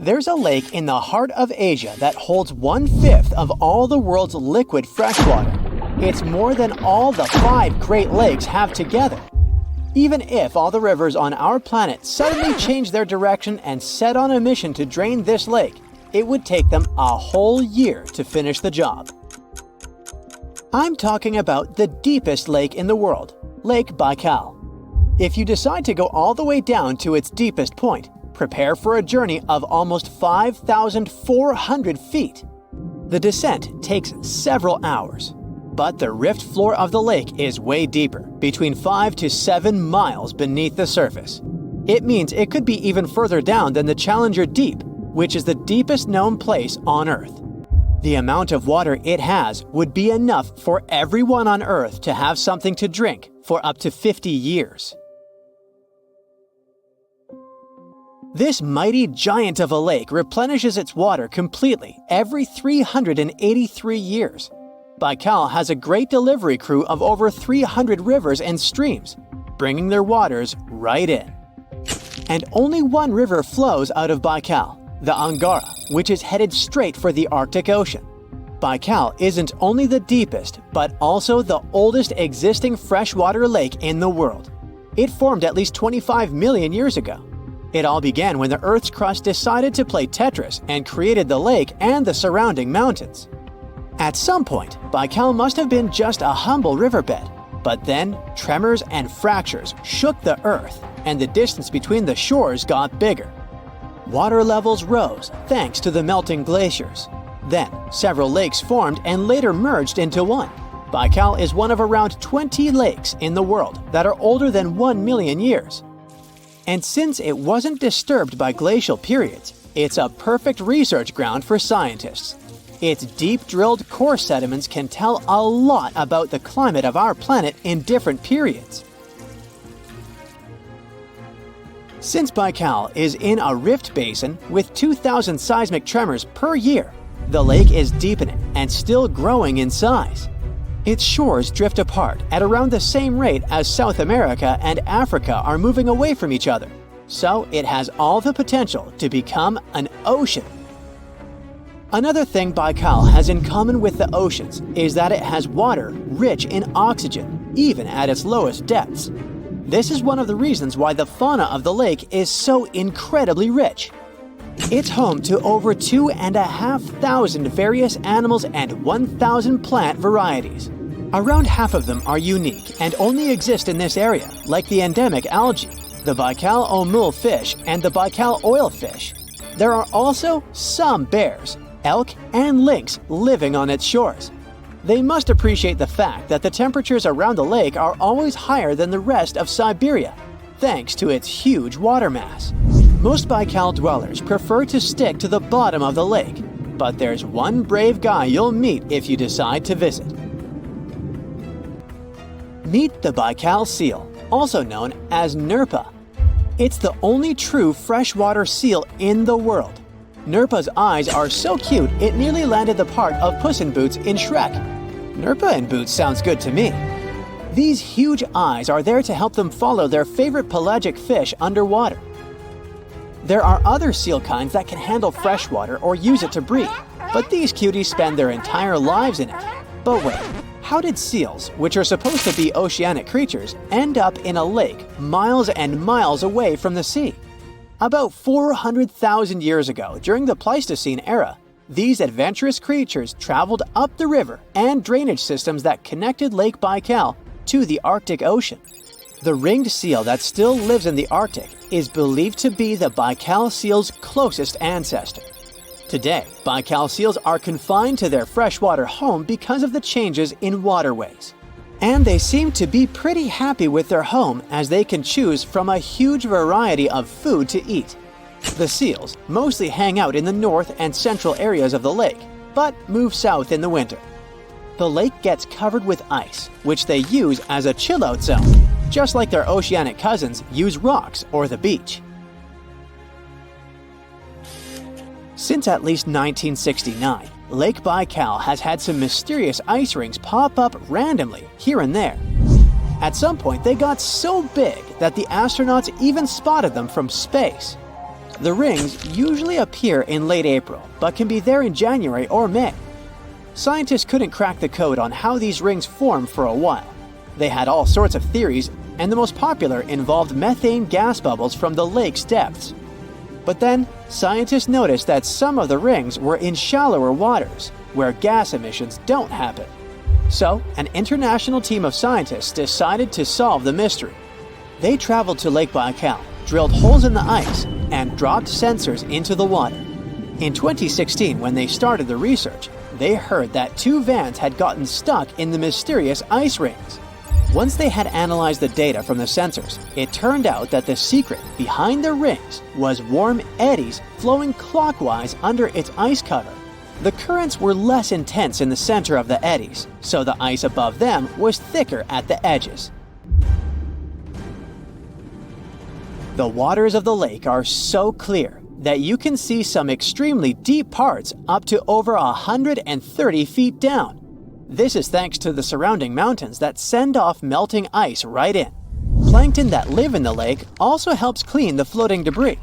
There's a lake in the heart of Asia that holds 1/5 of all the world's liquid freshwater. It's more than all the 5 Great Lakes have together. Even if all the rivers on our planet suddenly changed their direction and set on a mission to drain this lake, it would take them a whole year to finish the job. I'm talking about the deepest lake in the world, Lake Baikal. If you decide to go all the way down to its deepest point, prepare for a journey of almost 5,400 feet. The descent takes several hours, but the rift floor of the lake is way deeper, between 5 to 7 miles beneath the surface. It means it could be even further down than the Challenger Deep, which is the deepest known place on Earth. The amount of water it has would be enough for everyone on Earth to have something to drink for up to 50 years. This mighty giant of a lake replenishes its water completely every 383 years. Baikal has a great delivery crew of over 300 rivers and streams, bringing their waters right in. And only one river flows out of Baikal, the Angara, which is headed straight for the Arctic Ocean. Baikal isn't only the deepest, but also the oldest existing freshwater lake in the world. It formed at least 25 million years ago. It all began when the Earth's crust decided to play Tetris and created the lake and the surrounding mountains. At some point, Baikal must have been just a humble riverbed, but then tremors and fractures shook the Earth, and the distance between the shores got bigger. Water levels rose thanks to the melting glaciers. Then, several lakes formed and later merged into one. Baikal is one of around 20 lakes in the world that are older than 1 million years. And since it wasn't disturbed by glacial periods, it's a perfect research ground for scientists. Its deep-drilled core sediments can tell a lot about the climate of our planet in different periods. Since Baikal is in a rift basin with 2,000 seismic tremors per year, the lake is deepening and still growing in size. Its shores drift apart at around the same rate as South America and Africa are moving away from each other, so it has all the potential to become an ocean. Another thing Baikal has in common with the oceans is that it has water rich in oxygen, even at its lowest depths. This is one of the reasons why the fauna of the lake is so incredibly rich. It's home to over 2,500 various animals and 1,000 plant varieties. Around half of them are unique and only exist in this area, like the endemic algae, the Baikal fish, and the Baikal oilfish. There are also some bears, elk, and lynx living on its shores. They must appreciate the fact that the temperatures around the lake are always higher than the rest of Siberia, thanks to its huge water mass. Most Baikal dwellers prefer to stick to the bottom of the lake, but there's one brave guy you'll meet if you decide to visit. Meet the Baikal seal, also known as Nerpa. It's the only true freshwater seal in the world. Nerpa's eyes are so cute it nearly landed the part of Puss in Boots in Shrek. Nerpa in Boots sounds good to me. These huge eyes are there to help them follow their favorite pelagic fish underwater. There are other seal kinds that can handle freshwater or use it to breed, but these cuties spend their entire lives in it. But wait, how did seals, which are supposed to be oceanic creatures, end up in a lake miles and miles away from the sea? About 400,000 years ago, during the Pleistocene era, these adventurous creatures traveled up the river and drainage systems that connected Lake Baikal to the Arctic Ocean. The ringed seal that still lives in the Arctic is believed to be the Baikal seal's closest ancestor. Today, Baikal seals are confined to their freshwater home because of the changes in waterways. And they seem to be pretty happy with their home as they can choose from a huge variety of food to eat. The seals mostly hang out in the north and central areas of the lake, but move south in the winter. The lake gets covered with ice, which they use as a chill-out zone, just like their oceanic cousins use rocks or the beach. Since at least 1969, Lake Baikal has had some mysterious ice rings pop up randomly here and there. At some point, they got so big that the astronauts even spotted them from space. The rings usually appear in late April, but can be there in January or May. Scientists couldn't crack the code on how these rings form for a while. They had all sorts of theories, and the most popular involved methane gas bubbles from the lake's depths. But then, scientists noticed that some of the rings were in shallower waters, where gas emissions don't happen. So, an international team of scientists decided to solve the mystery. They traveled to Lake Baikal, drilled holes in the ice, and dropped sensors into the water. In 2016, when they started the research, they heard that 2 vans had gotten stuck in the mysterious ice rings. Once they had analyzed the data from the sensors, it turned out that the secret behind the rings was warm eddies flowing clockwise under its ice cover. The currents were less intense in the center of the eddies, so the ice above them was thicker at the edges. The waters of the lake are so clear that you can see some extremely deep parts up to over 130 feet down. This is thanks to the surrounding mountains that send off melting ice right in. Plankton that live in the lake also helps clean the floating debris.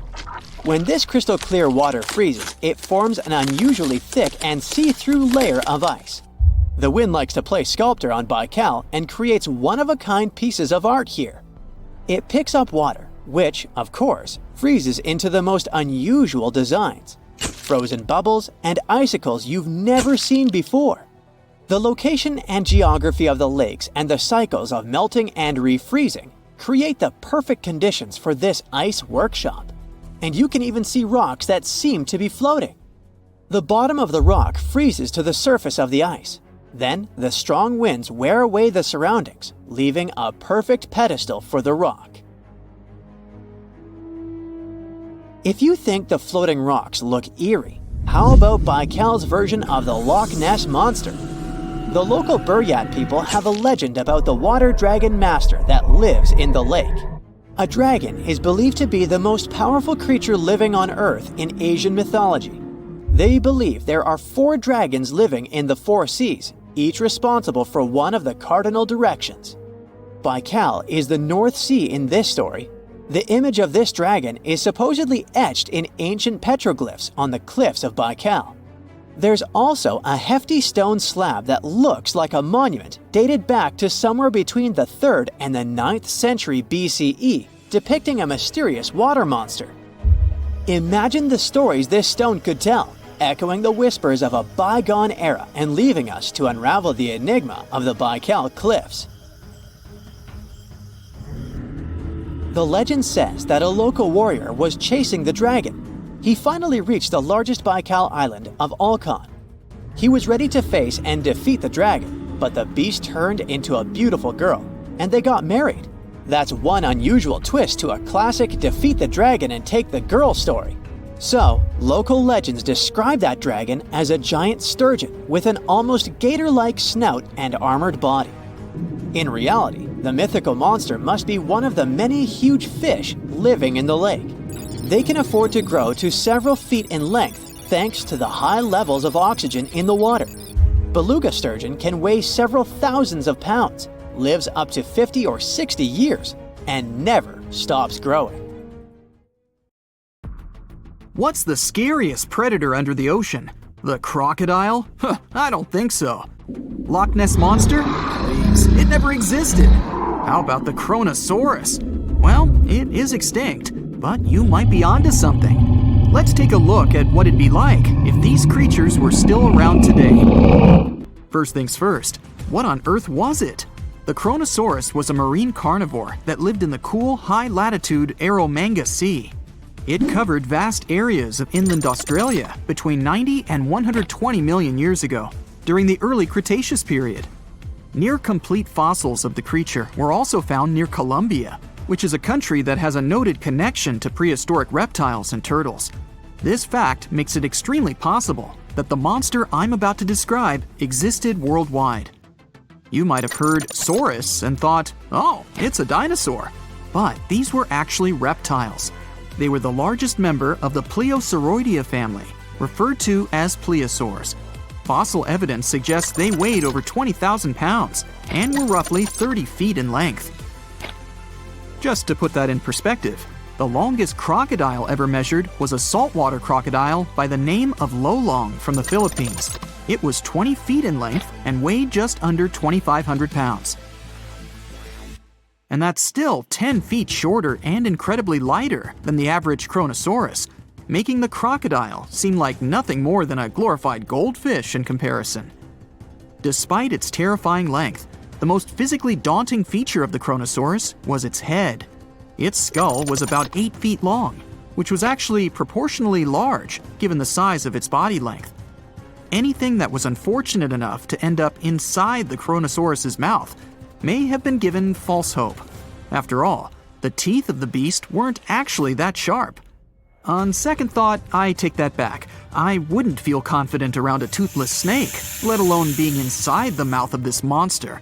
When this crystal clear water freezes, it forms an unusually thick and see-through layer of ice. The wind likes to play sculptor on Baikal and creates one-of-a-kind pieces of art here. It picks up water, which, of course, freezes into the most unusual designs. Frozen bubbles and icicles you've never seen before. The location and geography of the lakes and the cycles of melting and refreezing create the perfect conditions for this ice workshop. And you can even see rocks that seem to be floating. The bottom of the rock freezes to the surface of the ice. Then, the strong winds wear away the surroundings, leaving a perfect pedestal for the rock. If you think the floating rocks look eerie, how about Baikal's version of the Loch Ness Monster? The local Buryat people have a legend about the water dragon master that lives in the lake. A dragon is believed to be the most powerful creature living on Earth in Asian mythology. They believe there are 4 dragons living in the 4 seas, each responsible for one of the cardinal directions. Baikal is the North Sea in this story. The image of this dragon is supposedly etched in ancient petroglyphs on the cliffs of Baikal. There's also a hefty stone slab that looks like a monument dated back to somewhere between the 3rd and the 9th century BCE, depicting a mysterious water monster. Imagine the stories this stone could tell, echoing the whispers of a bygone era and leaving us to unravel the enigma of the Baikal cliffs. The legend says that a local warrior was chasing the dragon. He finally reached the largest Baikal island of Lusud-Khan. He was ready to face and defeat the dragon, but the beast turned into a beautiful girl, and they got married. That's one unusual twist to a classic defeat the dragon and take the girl story. So, local legends describe that dragon as a giant sturgeon with an almost gator-like snout and armored body. In reality, the mythical monster must be one of the many huge fish living in the lake. They can afford to grow to several feet in length thanks to the high levels of oxygen in the water. Beluga sturgeon can weigh several thousands of pounds, lives up to 50 or 60 years, and never stops growing. What's the scariest predator under the ocean? The crocodile? I don't think so. Loch Ness Monster? Please, it never existed. How about the Chronosaurus? Well, it is extinct, but you might be onto something. Let's take a look at what it'd be like if these creatures were still around today. First things first, what on earth was it? The Chronosaurus was a marine carnivore that lived in the cool, high-latitude Eromanga Sea. It covered vast areas of inland Australia between 90 and 120 million years ago, during the early Cretaceous period. Near-complete fossils of the creature were also found near Colombia, which is a country that has a noted connection to prehistoric reptiles and turtles. This fact makes it extremely possible that the monster I'm about to describe existed worldwide. You might have heard saurus and thought, oh, it's a dinosaur. But these were actually reptiles. They were the largest member of the Plesiosauridae family, referred to as plesiosaurs. Fossil evidence suggests they weighed over 20,000 pounds and were roughly 30 feet in length. Just to put that in perspective, The longest crocodile ever measured was a saltwater crocodile by the name of Lolong from the Philippines. It was 20 feet in length and weighed just under 2,500 pounds. And that's still 10 feet shorter and incredibly lighter than the average Chronosaurus, making the crocodile seem like nothing more than a glorified goldfish in comparison. Despite its terrifying length, the most physically daunting feature of the Chronosaurus was its head. Its skull was about 8 feet long, which was actually proportionally large given the size of its body length. Anything that was unfortunate enough to end up inside the Chronosaurus's mouth may have been given false hope. After all, the teeth of the beast weren't actually that sharp. On second thought, I take that back. I wouldn't feel confident around a toothless snake, let alone being inside the mouth of this monster.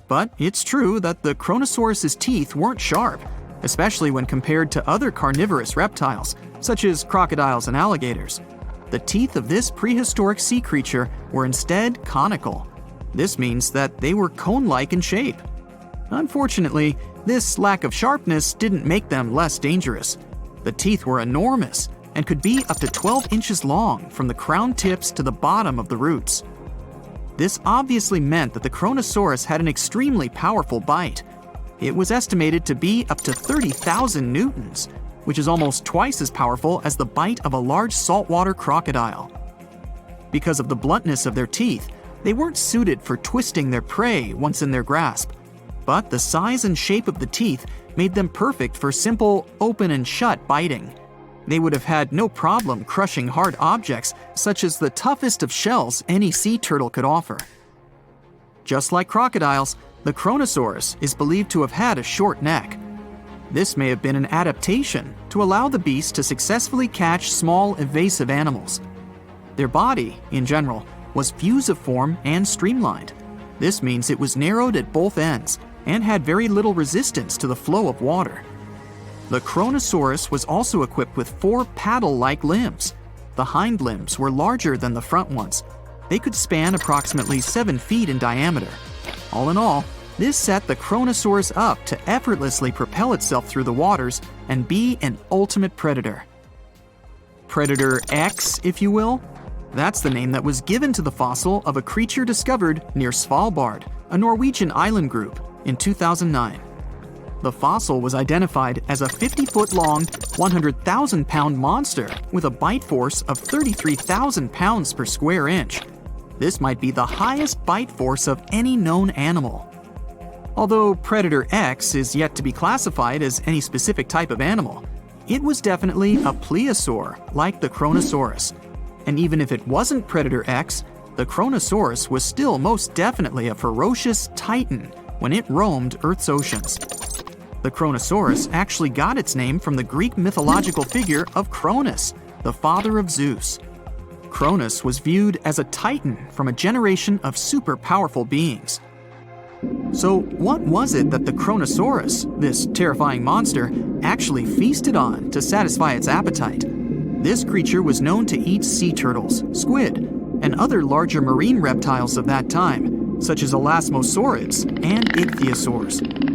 But it's true that the Chronosaurus's teeth weren't sharp, especially when compared to other carnivorous reptiles, such as crocodiles and alligators. The teeth of this prehistoric sea creature were instead conical. This means that they were cone-like in shape. Unfortunately, this lack of sharpness didn't make them less dangerous. The teeth were enormous and could be up to 12 inches long from the crown tips to the bottom of the roots. This obviously meant that the Chronosaurus had an extremely powerful bite. It was estimated to be up to 30,000 newtons, which is almost twice as powerful as the bite of a large saltwater crocodile. Because of the bluntness of their teeth, they weren't suited for twisting their prey once in their grasp. But the size and shape of the teeth made them perfect for simple open and shut biting. They would have had no problem crushing hard objects such as the toughest of shells any sea turtle could offer. Just like crocodiles, the Chronosaurus is believed to have had a short neck. This may have been an adaptation to allow the beast to successfully catch small, evasive animals. Their body, in general, was fusiform and streamlined. This means it was narrowed at both ends and had very little resistance to the flow of water. The Chronosaurus was also equipped with 4 paddle-like limbs. The hind limbs were larger than the front ones. They could span approximately 7 feet in diameter. All in all, this set the Chronosaurus up to effortlessly propel itself through the waters and be an ultimate predator. Predator X, if you will? That's the name that was given to the fossil of a creature discovered near Svalbard, a Norwegian island group, in 2009. The fossil was identified as a 50-foot-long, 100,000-pound monster with a bite force of 33,000 pounds per square inch. This might be the highest bite force of any known animal. Although Predator X is yet to be classified as any specific type of animal, it was definitely a plesiosaur like the Chronosaurus. And even if it wasn't Predator X, the Chronosaurus was still most definitely a ferocious titan when it roamed Earth's oceans. The Chronosaurus actually got its name from the Greek mythological figure of Cronus, the father of Zeus. Cronus was viewed as a titan from a generation of super powerful beings. So what was it that the Chronosaurus, this terrifying monster, actually feasted on to satisfy its appetite? This creature was known to eat sea turtles, squid, and other larger marine reptiles of that time, such as elasmosaurids and ichthyosaurs.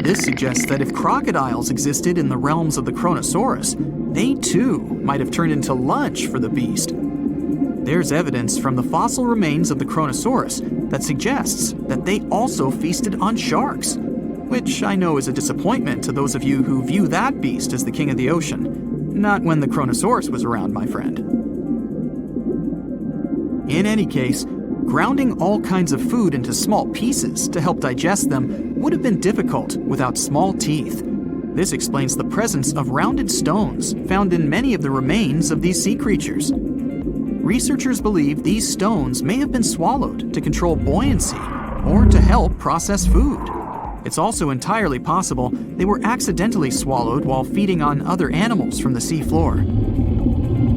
This suggests that if crocodiles existed in the realms of the Chronosaurus, they too might have turned into lunch for the beast. There's evidence from the fossil remains of the Chronosaurus that suggests that they also feasted on sharks, which I know is a disappointment to those of you who view that beast as the king of the ocean. Not when the Chronosaurus was around, my friend. In any case, grounding all kinds of food into small pieces to help digest them would have been difficult without small teeth. This explains the presence of rounded stones found in many of the remains of these sea creatures. Researchers believe these stones may have been swallowed to control buoyancy or to help process food. It's also entirely possible they were accidentally swallowed while feeding on other animals from the seafloor.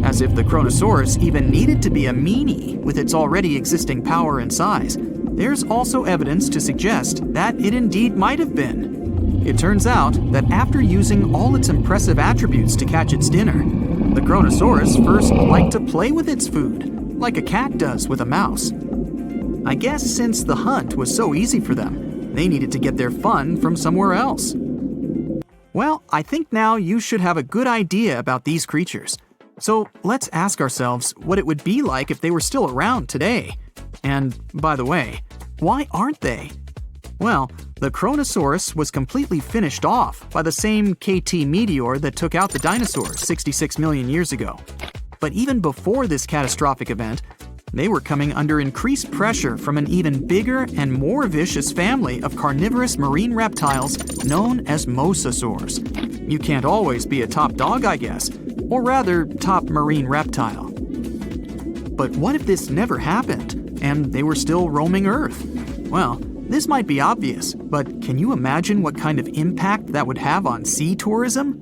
As if the Chronosaurus even needed to be a meanie with its already existing power and size, there's also evidence to suggest that it indeed might have been. It turns out that after using all its impressive attributes to catch its dinner, the Chronosaurus first liked to play with its food, like a cat does with a mouse. I guess since the hunt was so easy for them, they needed to get their fun from somewhere else. Well, I think now you should have a good idea about these creatures. So let's ask ourselves what it would be like if they were still around today. And by the way, why aren't they? Well, the Chronosaurus was completely finished off by the same KT meteor that took out the dinosaurs 66 million years ago. But even before this catastrophic event, they were coming under increased pressure from an even bigger and more vicious family of carnivorous marine reptiles known as mosasaurs. You can't always be a top dog, I guess, or rather, top marine reptile. But what if this never happened, and they were still roaming Earth? Well, this might be obvious, but can you imagine what kind of impact that would have on sea tourism?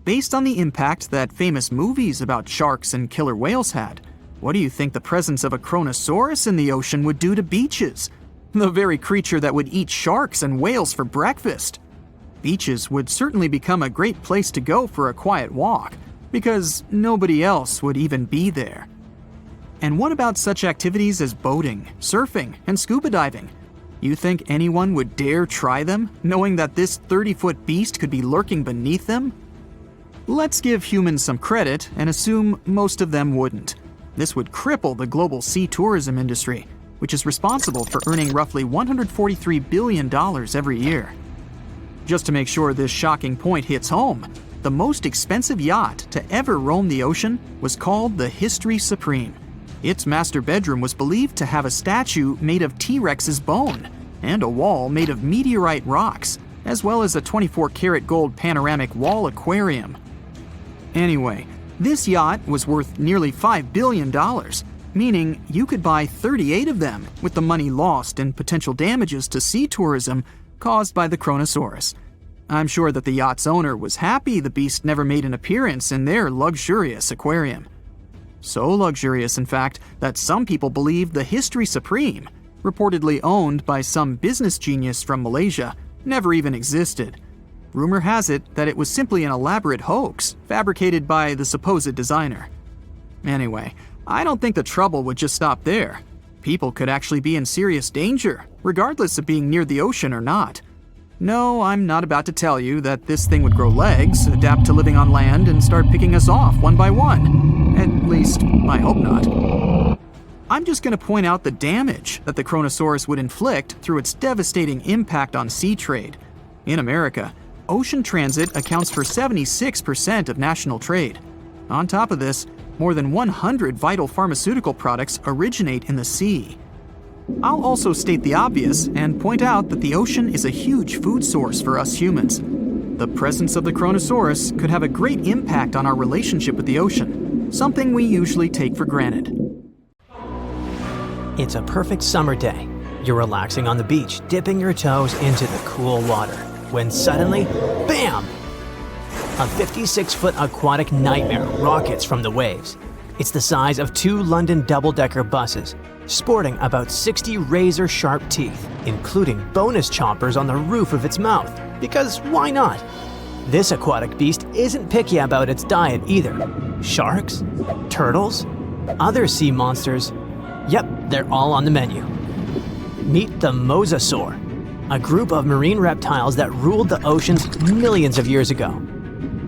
Based on the impact that famous movies about sharks and killer whales had, what do you think the presence of a Chronosaurus in the ocean would do to beaches? The very creature that would eat sharks and whales for breakfast. Beaches would certainly become a great place to go for a quiet walk, because nobody else would even be there. And what about such activities as boating, surfing, and scuba diving? You think anyone would dare try them, knowing that this 30-foot beast could be lurking beneath them? Let's give humans some credit and assume most of them wouldn't. This would cripple the global sea tourism industry, which is responsible for earning roughly $143 billion every year. Just to make sure this shocking point hits home, the most expensive yacht to ever roam the ocean was called the History Supreme. Its master bedroom was believed to have a statue made of T-Rex's bone and a wall made of meteorite rocks, as well as a 24-karat gold panoramic wall aquarium. Anyway, this yacht was worth nearly $5 billion, meaning you could buy 38 of them with the money lost and potential damages to sea tourism caused by the Chronosaurus. I'm sure that the yacht's owner was happy the beast never made an appearance in their luxurious aquarium. So luxurious, in fact, that some people believe the History Supreme, reportedly owned by some business genius from Malaysia, never even existed. Rumor has it that it was simply an elaborate hoax fabricated by the supposed designer. Anyway, I don't think the trouble would just stop there. People could actually be in serious danger, regardless of being near the ocean or not. No, I'm not about to tell you that this thing would grow legs, adapt to living on land, and start picking us off one by one. At least, I hope not. I'm just going to point out the damage that the Chronosaurus would inflict through its devastating impact on sea trade. In America, ocean transit accounts for 76% of national trade. On top of this, more than 100 vital pharmaceutical products originate in the sea. I'll also state the obvious and point out that the ocean is a huge food source for us humans. The presence of the Chronosaurus could have a great impact on our relationship with the ocean, something we usually take for granted. It's a perfect summer day. You're relaxing on the beach, dipping your toes into the cool water, when suddenly, bam! A 56-foot aquatic nightmare rockets from the waves. It's the size of 2 London double-decker buses, sporting about 60 razor-sharp teeth, including bonus chompers on the roof of its mouth, because why not? This aquatic beast isn't picky about its diet either. Sharks? Turtles? Other sea monsters? Yep, they're all on the menu. Meet the Mosasaur, a group of marine reptiles that ruled the oceans millions of years ago.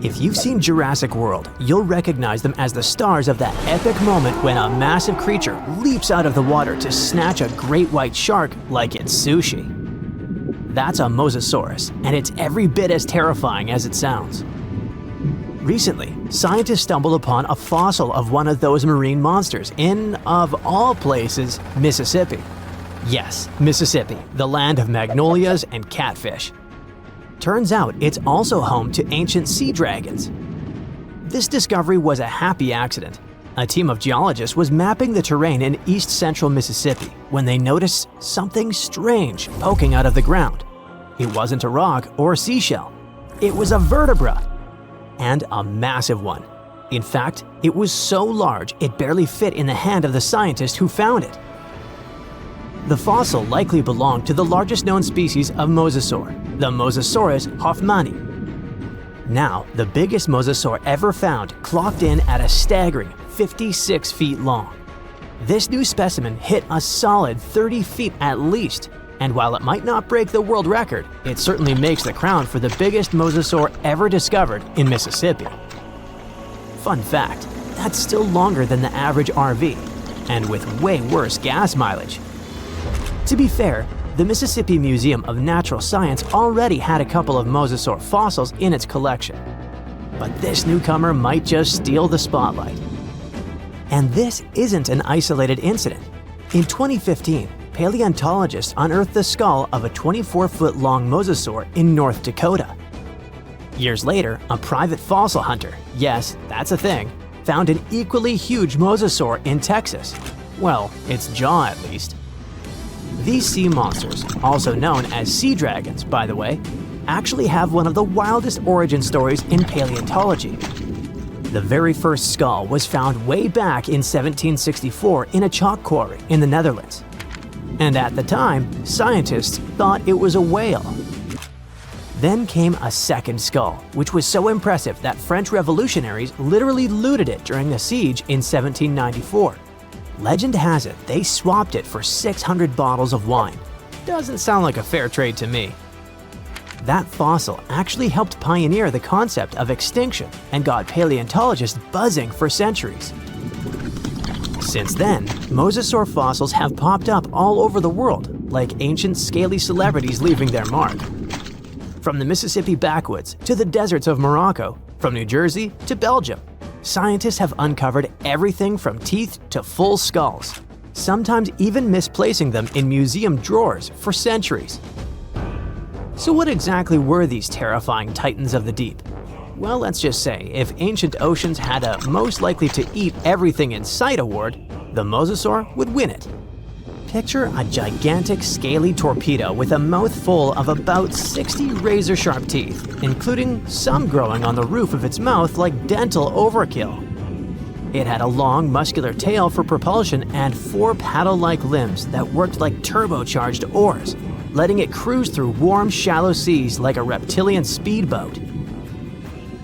If you've seen Jurassic World, you'll recognize them as the stars of that epic moment when a massive creature leaps out of the water to snatch a great white shark like it's sushi. That's a Mosasaurus, and it's every bit as terrifying as it sounds. Recently, scientists stumbled upon a fossil of one of those marine monsters in, of all places, Mississippi. Yes, Mississippi, the land of magnolias and catfish. Turns out it's also home to ancient sea dragons. This discovery was a happy accident. A team of geologists was mapping the terrain in east-central Mississippi when they noticed something strange poking out of the ground. It wasn't a rock or a seashell. It was a vertebra, and a massive one. In fact, it was so large it barely fit in the hand of the scientist who found it. The fossil likely belonged to the largest known species of mosasaur, the Mosasaurus hoffmanni. Now, the biggest mosasaur ever found clocked in at a staggering 56 feet long. This new specimen hit a solid 30 feet at least, And while it might not break the world record, it certainly makes the crown for the biggest mosasaur ever discovered in Mississippi. Fun fact, that's still longer than the average RV, and with way worse gas mileage. To be fair, the Mississippi Museum of Natural Science already had a couple of mosasaur fossils in its collection. But this newcomer might just steal the spotlight. And this isn't an isolated incident. In 2015, paleontologists unearthed the skull of a 24-foot-long mosasaur in North Dakota. Years later, a private fossil hunter, yes, that's a thing, found an equally huge mosasaur in Texas. Well, its jaw at least. These sea monsters, also known as sea dragons, by the way, actually have one of the wildest origin stories in paleontology. The very first skull was found way back in 1764 in a chalk quarry in the Netherlands. And at the time, scientists thought it was a whale. Then came a second skull, which was so impressive that French revolutionaries literally looted it during the siege in 1794. Legend has it they swapped it for 600 bottles of wine. Doesn't sound like a fair trade to me. That fossil actually helped pioneer the concept of extinction and got paleontologists buzzing for centuries. Since then, mosasaur fossils have popped up all over the world, like ancient scaly celebrities leaving their mark. From the Mississippi backwoods to the deserts of Morocco, from New Jersey to Belgium, scientists have uncovered everything from teeth to full skulls, sometimes even misplacing them in museum drawers for centuries. So what exactly were these terrifying titans of the deep? Well, let's just say, if ancient oceans had a most likely to eat everything in sight award, the mosasaur would win it. Picture a gigantic scaly torpedo with a mouth full of about 60 razor-sharp teeth, including some growing on the roof of its mouth like dental overkill. It had a long, muscular tail for propulsion and 4 paddle-like limbs that worked like turbocharged oars, letting it cruise through warm, shallow seas like a reptilian speedboat.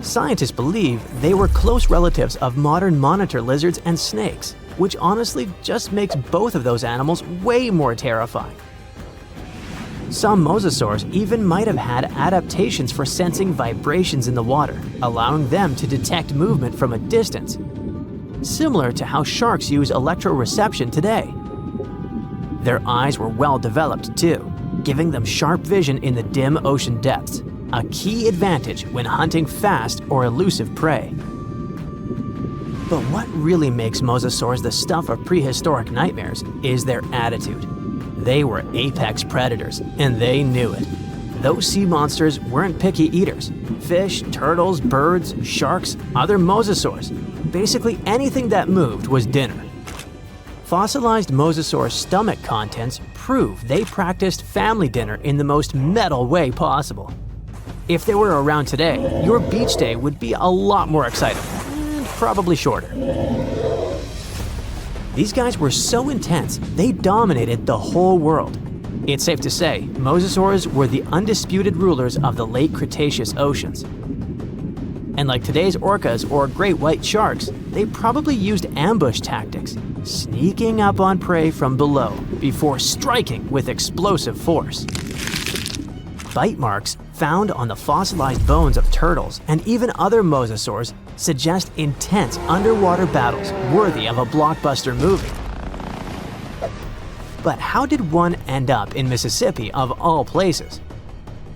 Scientists believe they were close relatives of modern monitor lizards and snakes, which honestly just makes both of those animals way more terrifying. Some mosasaurs even might have had adaptations for sensing vibrations in the water, allowing them to detect movement from a distance, similar to how sharks use electroreception today. Their eyes were well developed too, giving them sharp vision in the dim ocean depths, a key advantage when hunting fast or elusive prey. But what really makes mosasaurs the stuff of prehistoric nightmares is their attitude. They were apex predators, and they knew it. Those sea monsters weren't picky eaters. Fish, turtles, birds, sharks, other mosasaurs. Basically anything that moved was dinner. Fossilized mosasaur stomach contents prove they practiced family dinner in the most metal way possible. If they were around today, your beach day would be a lot more exciting, and probably shorter. These guys were so intense, they dominated the whole world. It's safe to say, mosasaurs were the undisputed rulers of the late Cretaceous oceans. And like today's orcas or great white sharks, they probably used ambush tactics, sneaking up on prey from below before striking with explosive force. Bite marks found on the fossilized bones of turtles and even other mosasaurs suggest intense underwater battles worthy of a blockbuster movie. But how did one end up in Mississippi of all places?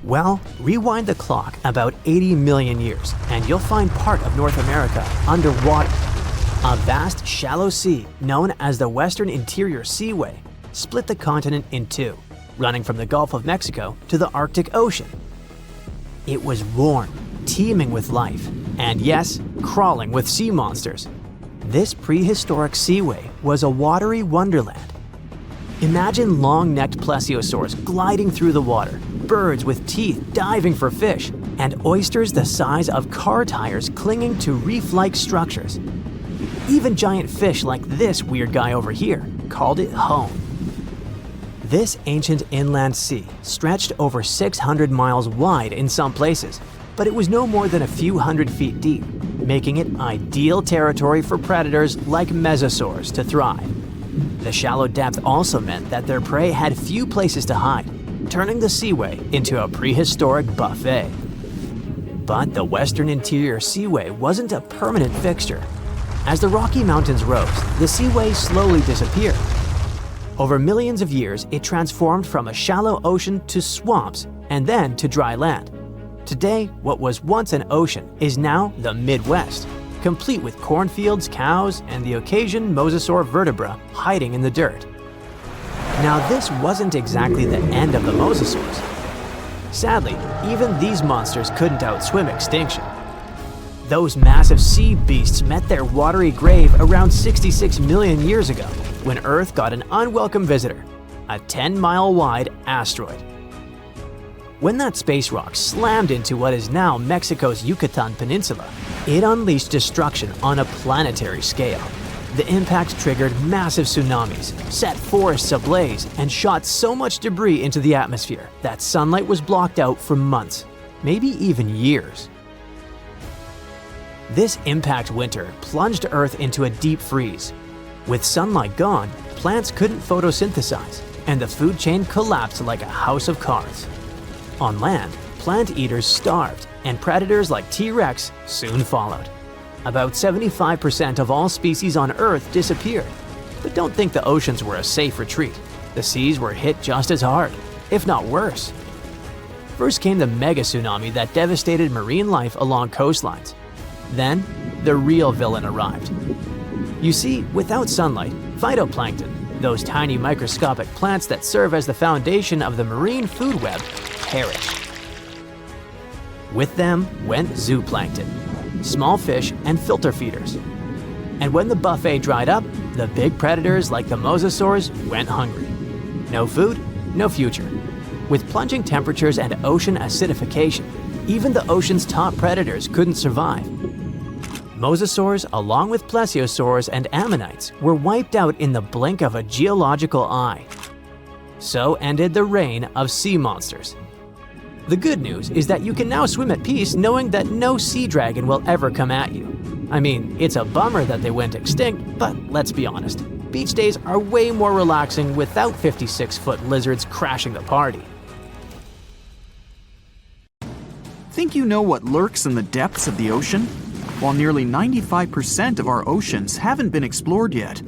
Well, rewind the clock about 80 million years and you'll find part of North America underwater. A vast shallow sea known as the Western Interior Seaway split the continent in two, running from the Gulf of Mexico to the Arctic Ocean. It was warm, teeming with life, and yes, crawling with sea monsters. This prehistoric seaway was a watery wonderland. Imagine long-necked plesiosaurs gliding through the water, birds with teeth diving for fish, and oysters the size of car tires clinging to reef-like structures. Even giant fish like this weird guy over here called it home. This ancient inland sea stretched over 600 miles wide in some places, but it was no more than a few hundred feet deep, making it ideal territory for predators like mesosaurs to thrive. The shallow depth also meant that their prey had few places to hide, turning the seaway into a prehistoric buffet. But the western interior seaway wasn't a permanent fixture. As the Rocky Mountains rose, the seaway slowly disappeared. Over millions of years, it transformed from a shallow ocean to swamps and then to dry land. Today, what was once an ocean is now the Midwest, complete with cornfields, cows, and the occasional Mosasaur vertebra hiding in the dirt. Now, this wasn't exactly the end of the Mosasaurs. Sadly, even these monsters couldn't outswim extinction. Those massive sea beasts met their watery grave around 66 million years ago, when Earth got an unwelcome visitor, a 10-mile-wide asteroid. When that space rock slammed into what is now Mexico's Yucatan Peninsula, it unleashed destruction on a planetary scale. The impact triggered massive tsunamis, set forests ablaze, and shot so much debris into the atmosphere that sunlight was blocked out for months, maybe even years. This impact winter plunged Earth into a deep freeze. With sunlight gone, plants couldn't photosynthesize, and the food chain collapsed like a house of cards. On land, plant eaters starved, and predators like T-Rex soon followed. About 75% of all species on Earth disappeared. But don't think the oceans were a safe retreat. The seas were hit just as hard, if not worse. First came the mega tsunami that devastated marine life along coastlines. Then, the real villain arrived. You see, without sunlight, phytoplankton, those tiny microscopic plants that serve as the foundation of the marine food web, perished. With them went zooplankton, small fish and filter feeders. And when the buffet dried up, the big predators like the mosasaurs went hungry. No food, no future. With plunging temperatures and ocean acidification, even the ocean's top predators couldn't survive. Mosasaurs, along with plesiosaurs and ammonites, were wiped out in the blink of a geological eye. So ended the reign of sea monsters. The good news is that you can now swim at peace knowing that no sea dragon will ever come at you. I mean, it's a bummer that they went extinct, but let's be honest, beach days are way more relaxing without 56-foot lizards crashing the party. Think you know what lurks in the depths of the ocean? While nearly 95% of our oceans haven't been explored yet,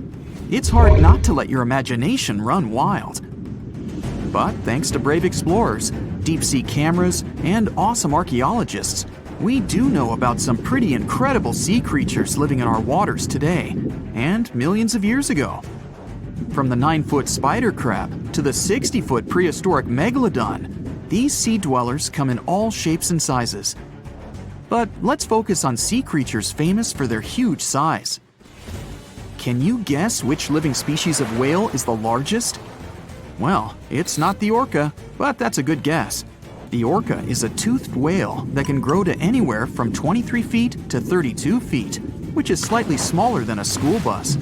it's hard not to let your imagination run wild. But thanks to brave explorers, deep-sea cameras, and awesome archaeologists, we do know about some pretty incredible sea creatures living in our waters today, and millions of years ago. From the 9-foot spider crab to the 60-foot prehistoric megalodon, these sea dwellers come in all shapes and sizes. But let's focus on sea creatures famous for their huge size. Can you guess which living species of whale is the largest? Well, it's not the orca, but that's a good guess. The orca is a toothed whale that can grow to anywhere from 23 feet to 32 feet, which is slightly smaller than a school bus.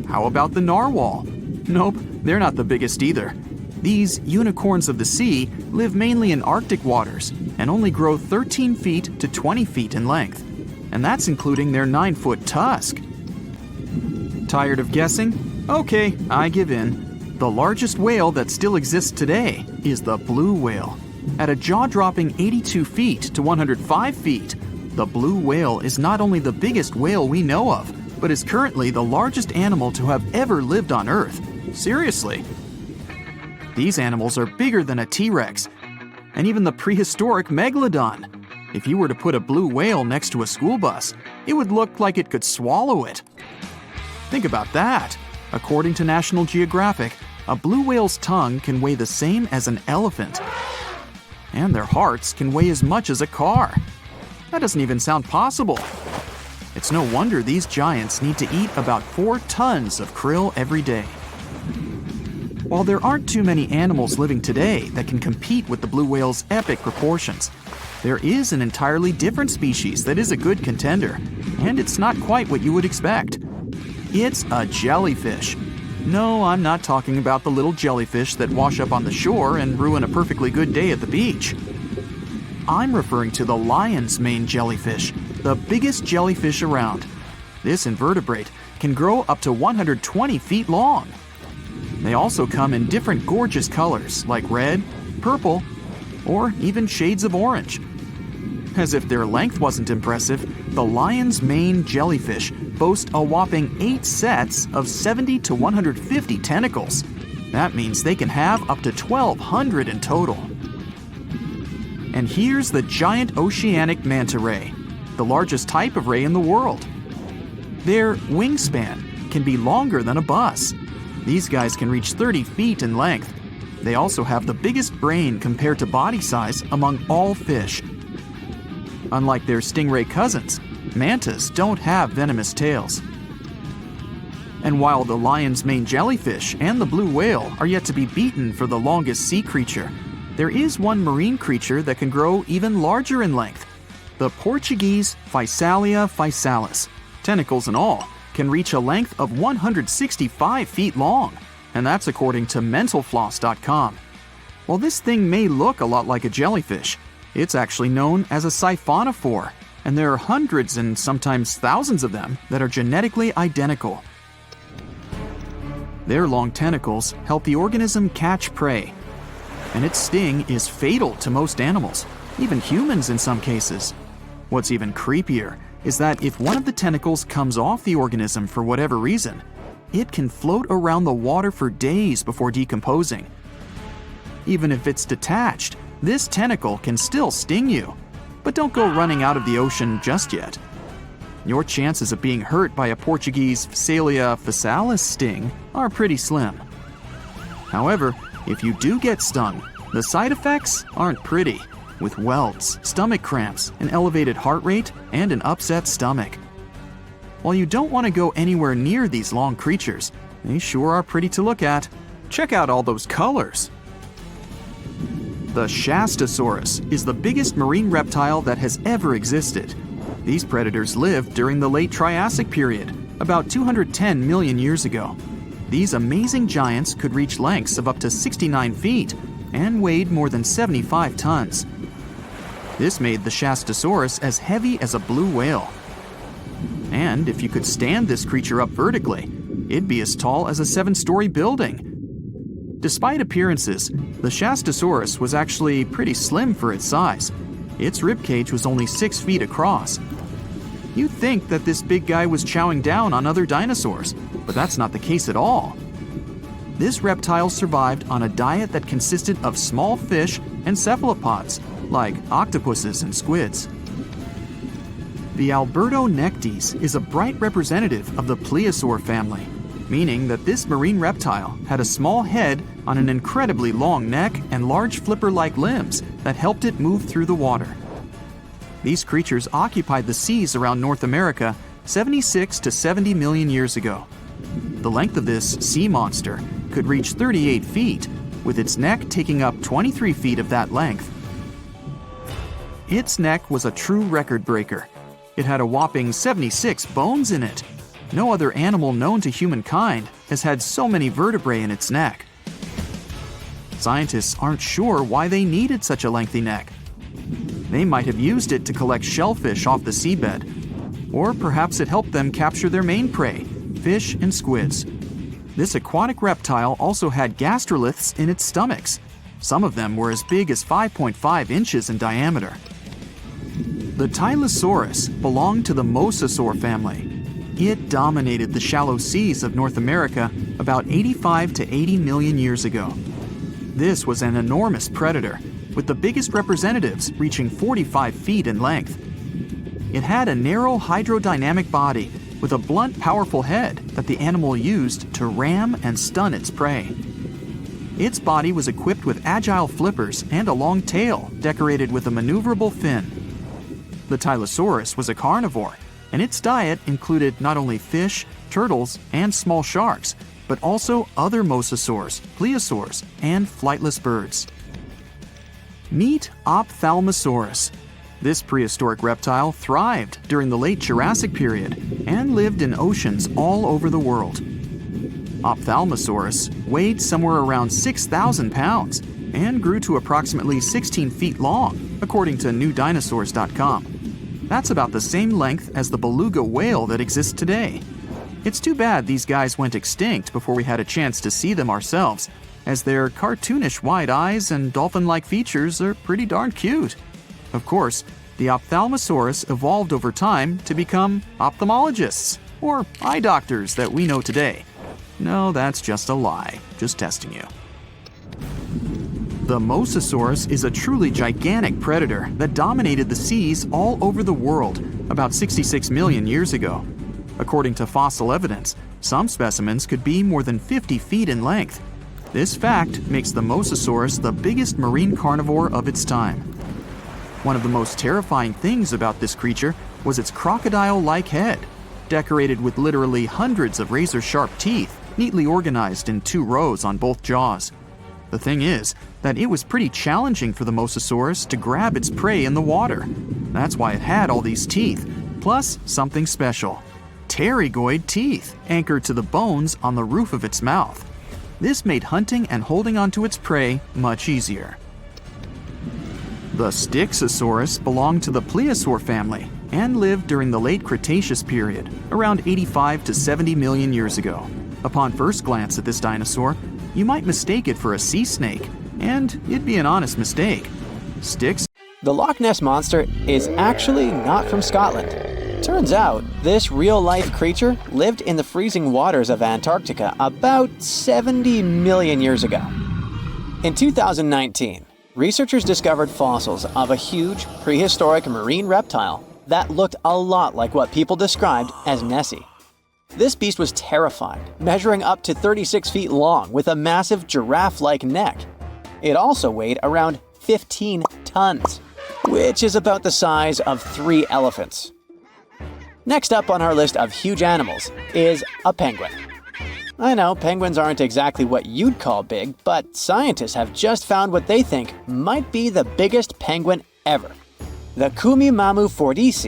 How about the narwhal? Nope, they're not the biggest either. These unicorns of the sea live mainly in Arctic waters and only grow 13 feet to 20 feet in length, and that's including their 9-foot tusk. Tired of guessing? Okay, I give in. The largest whale that still exists today is the blue whale. At a jaw-dropping 82 feet to 105 feet, the blue whale is not only the biggest whale we know of, but is currently the largest animal to have ever lived on Earth. Seriously. These animals are bigger than a T-Rex, and even the prehistoric megalodon. If you were to put a blue whale next to a school bus, it would look like it could swallow it. Think about that. According to National Geographic, a blue whale's tongue can weigh the same as an elephant. And their hearts can weigh as much as a car. That doesn't even sound possible. It's no wonder these giants need to eat about 4 tons of krill every day. While there aren't too many animals living today that can compete with the blue whale's epic proportions, there is an entirely different species that is a good contender, and it's not quite what you would expect. It's a jellyfish. No, I'm not talking about the little jellyfish that wash up on the shore and ruin a perfectly good day at the beach. I'm referring to the lion's mane jellyfish, the biggest jellyfish around. This invertebrate can grow up to 120 feet long. They also come in different gorgeous colors like red, purple, or even shades of orange. As if their length wasn't impressive, the lion's mane jellyfish boast a whopping 8 sets of 70 to 150 tentacles. That means they can have up to 1,200 in total. And here's the giant oceanic manta ray, the largest type of ray in the world. Their wingspan can be longer than a bus. These guys can reach 30 feet in length. They also have the biggest brain compared to body size among all fish. Unlike their stingray cousins, mantas don't have venomous tails. And while the lion's mane jellyfish and the blue whale are yet to be beaten for the longest sea creature, there is one marine creature that can grow even larger in length. The Portuguese Physalia physalis, tentacles and all, can reach a length of 165 feet long, and that's according to mentalfloss.com. While this thing may look a lot like a jellyfish, it's actually known as a siphonophore, and there are hundreds and sometimes thousands of them that are genetically identical. Their long tentacles help the organism catch prey, and its sting is fatal to most animals, even humans in some cases. What's even creepier is that if one of the tentacles comes off the organism for whatever reason, it can float around the water for days before decomposing. Even if it's detached, this tentacle can still sting you. But don't go running out of the ocean just yet. Your chances of being hurt by a Portuguese Physalia physalis sting are pretty slim. However, if you do get stung, the side effects aren't pretty, with welts, stomach cramps, an elevated heart rate, and an upset stomach. While you don't want to go anywhere near these long creatures, they sure are pretty to look at. Check out all those colors. The Shastasaurus is the biggest marine reptile that has ever existed. These predators lived during the late Triassic period, about 210 million years ago. These amazing giants could reach lengths of up to 69 feet and weighed more than 75 tons. This made the Shastasaurus as heavy as a blue whale. And if you could stand this creature up vertically, it'd be as tall as a 7-story building. Despite appearances, the Shastasaurus was actually pretty slim for its size. Its ribcage was only 6 feet across. You'd think that this big guy was chowing down on other dinosaurs, but that's not the case at all. This reptile survived on a diet that consisted of small fish and cephalopods, like octopuses and squids. The Albertonectes is a bright representative of the plesiosaur family, meaning that this marine reptile had a small head on an incredibly long neck and large flipper-like limbs that helped it move through the water. These creatures occupied the seas around North America 76 to 70 million years ago. The length of this sea monster could reach 38 feet, with its neck taking up 23 feet of that length. Its neck was a true record breaker. It had a whopping 76 bones in it. No other animal known to humankind has had so many vertebrae in its neck. Scientists aren't sure why they needed such a lengthy neck. They might have used it to collect shellfish off the seabed, or perhaps it helped them capture their main prey, fish and squids. This aquatic reptile also had gastroliths in its stomachs. Some of them were as big as 5.5 inches in diameter. The Tylosaurus belonged to the Mosasaur family. It dominated the shallow seas of North America about 85 to 80 million years ago. This was an enormous predator, with the biggest representatives reaching 45 feet in length. It had a narrow hydrodynamic body with a blunt, powerful head that the animal used to ram and stun its prey. Its body was equipped with agile flippers and a long tail decorated with a maneuverable fin. The Tylosaurus was a carnivore, and its diet included not only fish, turtles, and small sharks, but also other mosasaurs, plesiosaurs, and flightless birds. Meet Ophthalmosaurus. This prehistoric reptile thrived during the late Jurassic period and lived in oceans all over the world. Ophthalmosaurus weighed somewhere around 6,000 pounds and grew to approximately 16 feet long, according to newdinosaurs.com. That's about the same length as the beluga whale that exists today. It's too bad these guys went extinct before we had a chance to see them ourselves, as their cartoonish wide eyes and dolphin-like features are pretty darn cute. Of course, the Ophthalmosaurus evolved over time to become ophthalmologists, or eye doctors that we know today. No, that's just a lie. Just testing you. The Mosasaurus is a truly gigantic predator that dominated the seas all over the world about 66 million years ago. According to fossil evidence, some specimens could be more than 50 feet in length. This fact makes the Mosasaurus the biggest marine carnivore of its time. One of the most terrifying things about this creature was its crocodile-like head, decorated with literally hundreds of razor-sharp teeth, neatly organized in 2 rows on both jaws. The thing is that it was pretty challenging for the Mosasaurus to grab its prey in the water. That's why it had all these teeth, plus something special: pterygoid teeth anchored to the bones on the roof of its mouth. This made hunting and holding onto its prey much easier. The Styxosaurus belonged to the Plesiosaur family and lived during the late Cretaceous period, around 85 to 70 million years ago. Upon first glance at this dinosaur, you might mistake it for a sea snake, and it'd be an honest mistake. The Loch Ness Monster is actually not from Scotland. Turns out, this real-life creature lived in the freezing waters of Antarctica about 70 million years ago. In 2019, researchers discovered fossils of a huge, prehistoric marine reptile that looked a lot like what people described as Nessie. This beast was terrifying, measuring up to 36 feet long with a massive giraffe-like neck. It also weighed around 15 tons, which is about the size of 3 elephants. Next up on our list of huge animals is a penguin. I know penguins aren't exactly what you'd call big, but scientists have just found what they think might be the biggest penguin ever, the Kumimamu fordyce.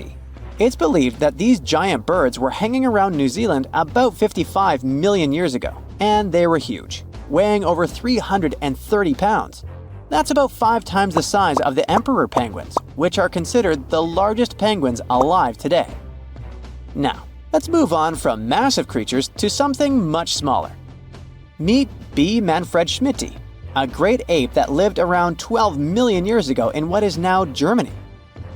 It's believed that these giant birds were hanging around New Zealand about 55 million years ago, and they were huge, weighing over 330 pounds. That's about 5 times the size of the emperor penguins, which are considered the largest penguins alive today. Now, let's move on from massive creatures to something much smaller. Meet B. manfredschmidti, a great ape that lived around 12 million years ago in what is now Germany.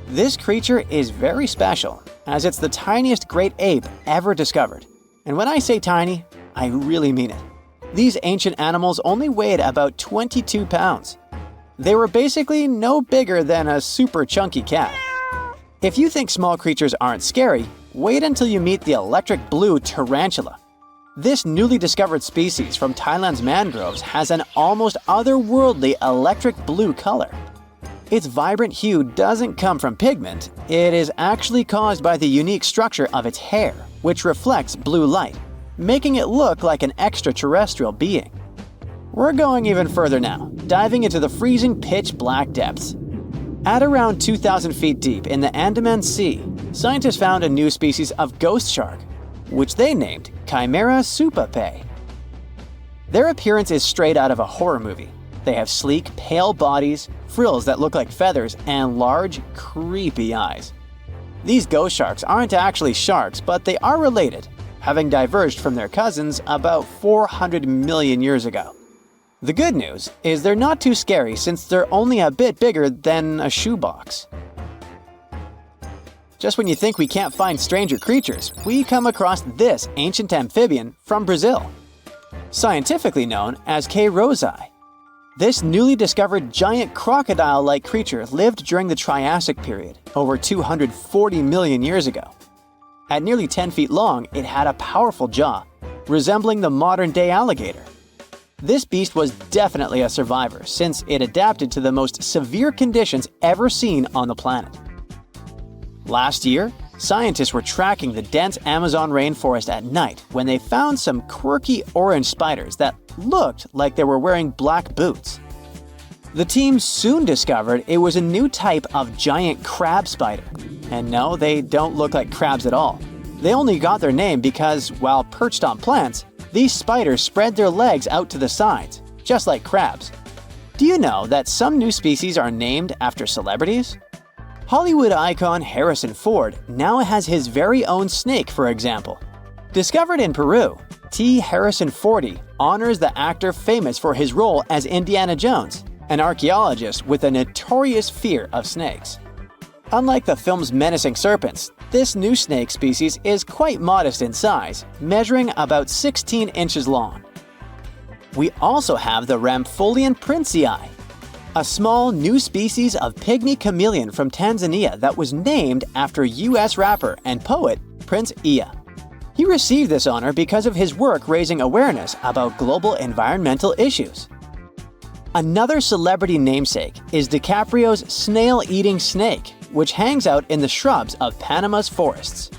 This creature is very special, as it's the tiniest great ape ever discovered. And when I say tiny, I really mean it. These ancient animals only weighed about 22 pounds. They were basically no bigger than a super chunky cat. If you think small creatures aren't scary, wait until you meet the electric blue tarantula. This newly discovered species from Thailand's mangroves has an almost otherworldly electric blue color. Its vibrant hue doesn't come from pigment, it is actually caused by the unique structure of its hair, which reflects blue light, making it look like an extraterrestrial being. We're going even further now, diving into the freezing pitch-black depths. At around 2,000 feet deep in the Andaman Sea, scientists found a new species of ghost shark, which they named Chimera supape. Their appearance is straight out of a horror movie. They have sleek, pale bodies, frills that look like feathers, and large, creepy eyes. These ghost sharks aren't actually sharks, but they are related, having diverged from their cousins about 400 million years ago. The good news is they're not too scary since they're only a bit bigger than a shoebox. Just when you think we can't find stranger creatures, we come across this ancient amphibian from Brazil. Scientifically known as K. rosae. This newly discovered giant crocodile-like creature lived during the Triassic period, over 240 million years ago. At nearly 10 feet long, it had a powerful jaw, resembling the modern-day alligator. This beast was definitely a survivor since it adapted to the most severe conditions ever seen on the planet. Last year, scientists were tracking the dense Amazon rainforest at night when they found some quirky orange spiders that looked like they were wearing black boots. The team soon discovered it was a new type of giant crab spider. And no, they don't look like crabs at all. They only got their name because, while perched on plants, these spiders spread their legs out to the sides, just like crabs. Do you know that some new species are named after celebrities? Hollywood icon Harrison Ford now has his very own snake, for example. Discovered in Peru, T. Harrison Fordy honors the actor famous for his role as Indiana Jones, an archaeologist with a notorious fear of snakes. Unlike the film's menacing serpents, this new snake species is quite modest in size, measuring about 16 inches long. We also have the Rampholion prinzii, a small new species of pygmy chameleon from Tanzania that was named after US rapper and poet Prince Iya. He received this honor because of his work raising awareness about global environmental issues. Another celebrity namesake is DiCaprio's snail-eating snake, which hangs out in the shrubs of Panama's forests.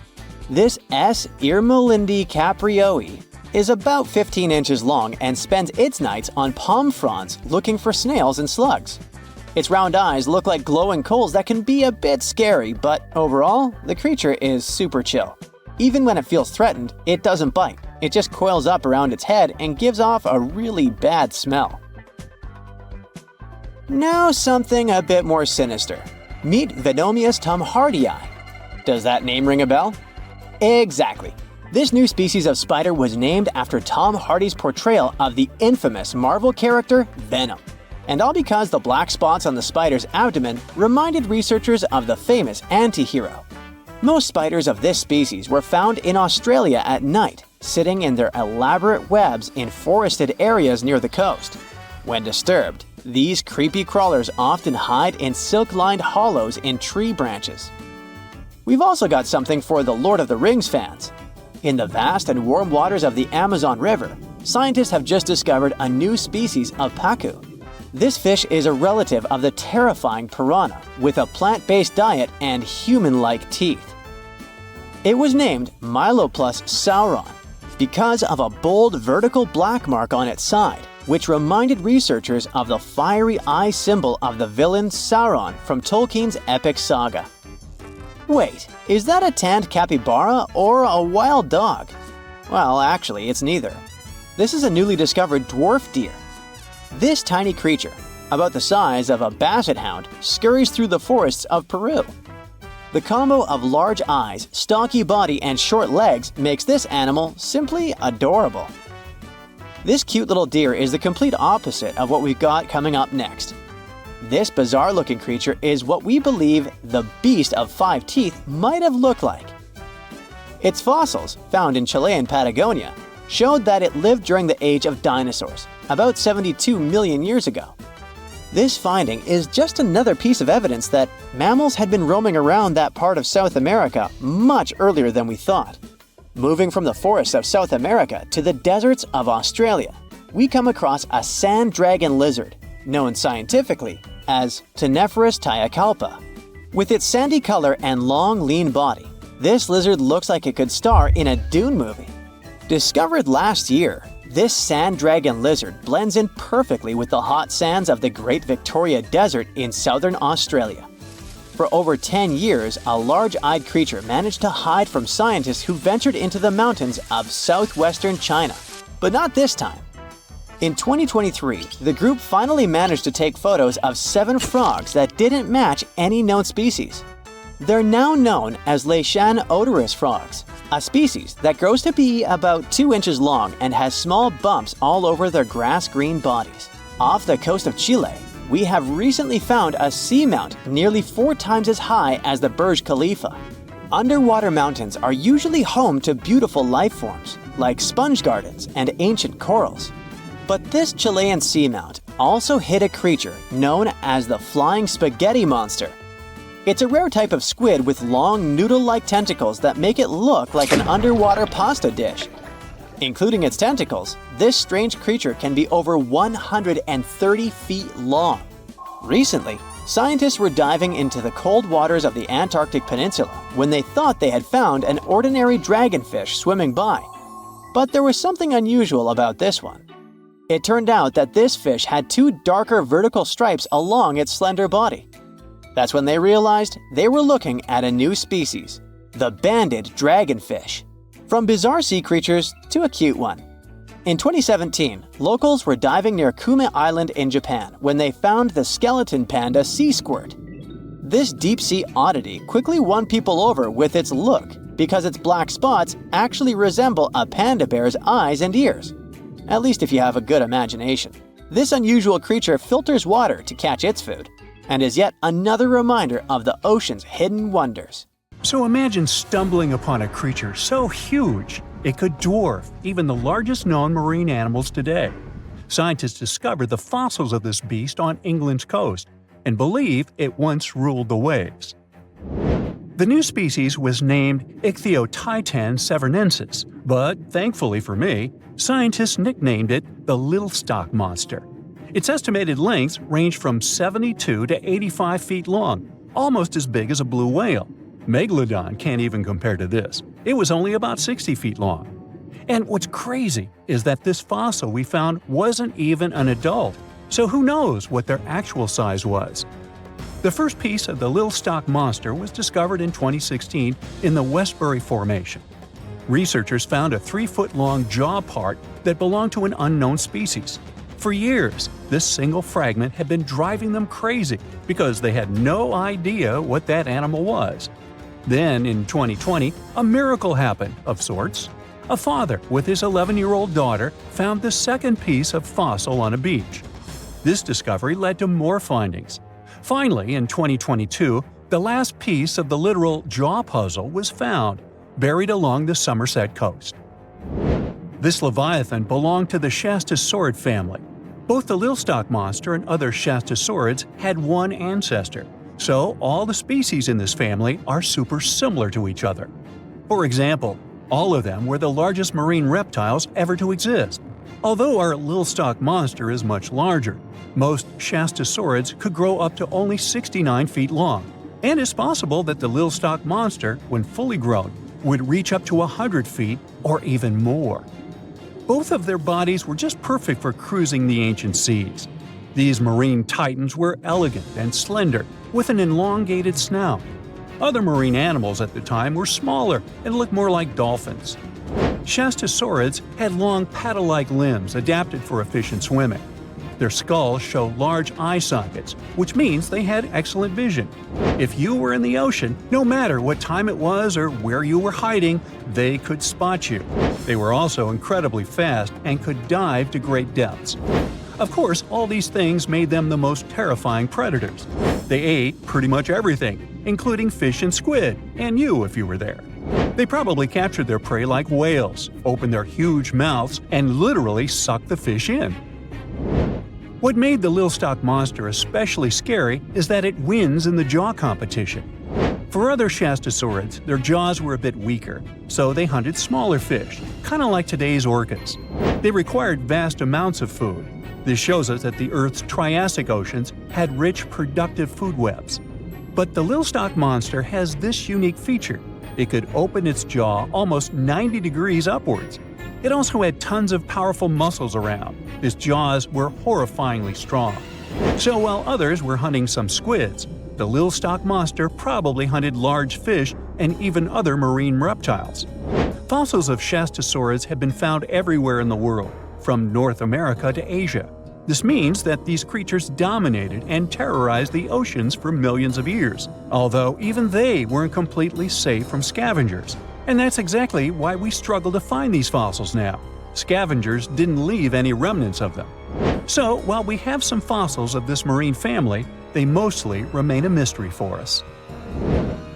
This S. irmelindi caprioi is about 15 inches long and spends its nights on palm fronds looking for snails and slugs. Its round eyes look like glowing coals that can be a bit scary, but overall, the creature is super chill. Even when it feels threatened, it doesn't bite. It just coils up around its head and gives off a really bad smell. Now something a bit more sinister. Meet Venomius tomhardii. Does that name ring a bell? Exactly. This new species of spider was named after Tom Hardy's portrayal of the infamous Marvel character Venom. And all because the black spots on the spider's abdomen reminded researchers of the famous anti-hero. Most spiders of this species were found in Australia at night, sitting in their elaborate webs in forested areas near the coast. When disturbed, these creepy crawlers often hide in silk-lined hollows in tree branches. We've also got something for the Lord of the Rings fans. In the vast and warm waters of the Amazon River, scientists have just discovered a new species of pacu. This fish is a relative of the terrifying piranha, with a plant-based diet and human-like teeth. It was named Myloplus sauron because of a bold vertical black mark on its side, which reminded researchers of the fiery eye symbol of the villain Sauron from Tolkien's epic saga. Wait, is that a tanned capybara or a wild dog? Well, actually, it's neither. This is a newly discovered dwarf deer. This tiny creature, about the size of a basset hound, scurries through the forests of Peru. The combo of large eyes, stocky body, and short legs makes this animal simply adorable. This cute little deer is the complete opposite of what we've got coming up next. This bizarre-looking creature is what we believe the beast of 5 teeth might have looked like. Its fossils, found in Chilean Patagonia, showed that it lived during the age of dinosaurs, about 72 million years ago. This finding is just another piece of evidence that mammals had been roaming around that part of South America much earlier than we thought. Moving from the forests of South America to the deserts of Australia, we come across a sand dragon lizard, known scientifically as Tenephorus tyacalpa. With its sandy color and long, lean body, this lizard looks like it could star in a Dune movie. Discovered last year, this sand dragon lizard blends in perfectly with the hot sands of the Great Victoria Desert in southern Australia. For over 10 years, a large-eyed creature managed to hide from scientists who ventured into the mountains of southwestern China. But not this time. In 2023, the group finally managed to take photos of 7 frogs that didn't match any known species. They're now known as Leishan odorous frogs, a species that grows to be about 2 inches long and has small bumps all over their grass-green bodies. Off the coast of Chile, we have recently found a seamount nearly 4 times as high as the Burj Khalifa. Underwater mountains are usually home to beautiful life forms, like sponge gardens and ancient corals. But this Chilean seamount also hid a creature known as the flying spaghetti monster. It's a rare type of squid with long noodle-like tentacles that make it look like an underwater pasta dish. Including its tentacles, this strange creature can be over 130 feet long. Recently, scientists were diving into the cold waters of the Antarctic Peninsula when they thought they had found an ordinary dragonfish swimming by. But there was something unusual about this one. It turned out that this fish had 2 darker vertical stripes along its slender body. That's when they realized they were looking at a new species, the banded dragonfish. From bizarre sea creatures to a cute one. In 2017, locals were diving near Kume Island in Japan when they found the skeleton panda sea squirt. This deep-sea oddity quickly won people over with its look because its black spots actually resemble a panda bear's eyes and ears. At least if you have a good imagination. This unusual creature filters water to catch its food, and is yet another reminder of the ocean's hidden wonders. So imagine stumbling upon a creature so huge it could dwarf even the largest known marine animals today. Scientists discovered the fossils of this beast on England's coast and believe it once ruled the waves. The new species was named Ichthyotitan severnensis, but thankfully for me, scientists nicknamed it the Little Stock Monster. Its estimated lengths range from 72 to 85 feet long, almost as big as a blue whale. Megalodon can't even compare to this. It was only about 60 feet long. And what's crazy is that this fossil we found wasn't even an adult, so who knows what their actual size was. The first piece of the Little Stock Monster was discovered in 2016 in the Westbury Formation. Researchers found a 3-foot-long jaw part that belonged to an unknown species. For years, this single fragment had been driving them crazy because they had no idea what that animal was. Then, in 2020, a miracle happened, of sorts. A father with his 11-year-old daughter found the second piece of fossil on a beach. This discovery led to more findings. Finally, in 2022, the last piece of the literal jaw puzzle was found, buried along the Somerset coast. This leviathan belonged to the Shastasaurid family. Both the Little Stock Monster and other Shastasaurids had one ancestor, so all the species in this family are super similar to each other. For example, all of them were the largest marine reptiles ever to exist. Although our Little Stock Monster is much larger, most Shastasaurids could grow up to only 69 feet long, and it's possible that the Little Stock Monster, when fully grown, would reach up to 100 feet or even more. Both of their bodies were just perfect for cruising the ancient seas. These marine titans were elegant and slender, with an elongated snout. Other marine animals at the time were smaller and looked more like dolphins. Shastasaurids had long paddle-like limbs adapted for efficient swimming. Their skulls show large eye sockets, which means they had excellent vision. If you were in the ocean, no matter what time it was or where you were hiding, they could spot you. They were also incredibly fast and could dive to great depths. Of course, all these things made them the most terrifying predators. They ate pretty much everything, including fish and squid, and you if you were there. They probably captured their prey like whales, opened their huge mouths, and literally sucked the fish in. What made the Little Stock Monster especially scary is that it wins in the jaw competition. For other Shastasaurids, their jaws were a bit weaker, so they hunted smaller fish, kind of like today's orcas. They required vast amounts of food. This shows us that the Earth's Triassic oceans had rich, productive food webs. But the Little Stock Monster has this unique feature. It could open its jaw almost 90 degrees upwards. It also had tons of powerful muscles around. Its jaws were horrifyingly strong. So while others were hunting some squids, the Little Stock Monster probably hunted large fish and even other marine reptiles. Fossils of Shastasaurids have been found everywhere in the world, from North America to Asia. This means that these creatures dominated and terrorized the oceans for millions of years, although even they weren't completely safe from scavengers. And that's exactly why we struggle to find these fossils now. Scavengers didn't leave any remnants of them. So, while we have some fossils of this marine family, they mostly remain a mystery for us.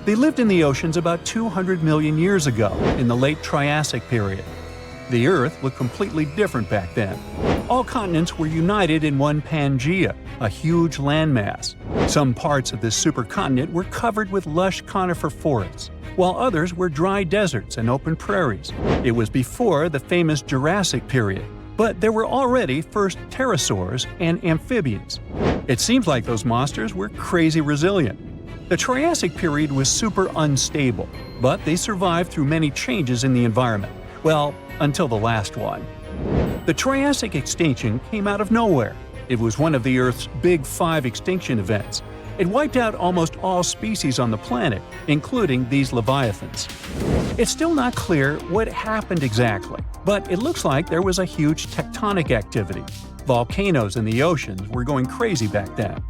They lived in the oceans about 200 million years ago, in the late Triassic period. The Earth looked completely different back then. All continents were united in one Pangaea, a huge landmass. Some parts of this supercontinent were covered with lush conifer forests, while others were dry deserts and open prairies. It was before the famous Jurassic period, but there were already first pterosaurs and amphibians. It seems like those monsters were crazy resilient. The Triassic period was super unstable, but they survived through many changes in the environment. Well, until the last one. The Triassic extinction came out of nowhere. It was one of the Earth's big 5 extinction events. It wiped out almost all species on the planet, including these leviathans. It's still not clear what happened exactly, but it looks like there was a huge tectonic activity. Volcanoes in the oceans were going crazy back then.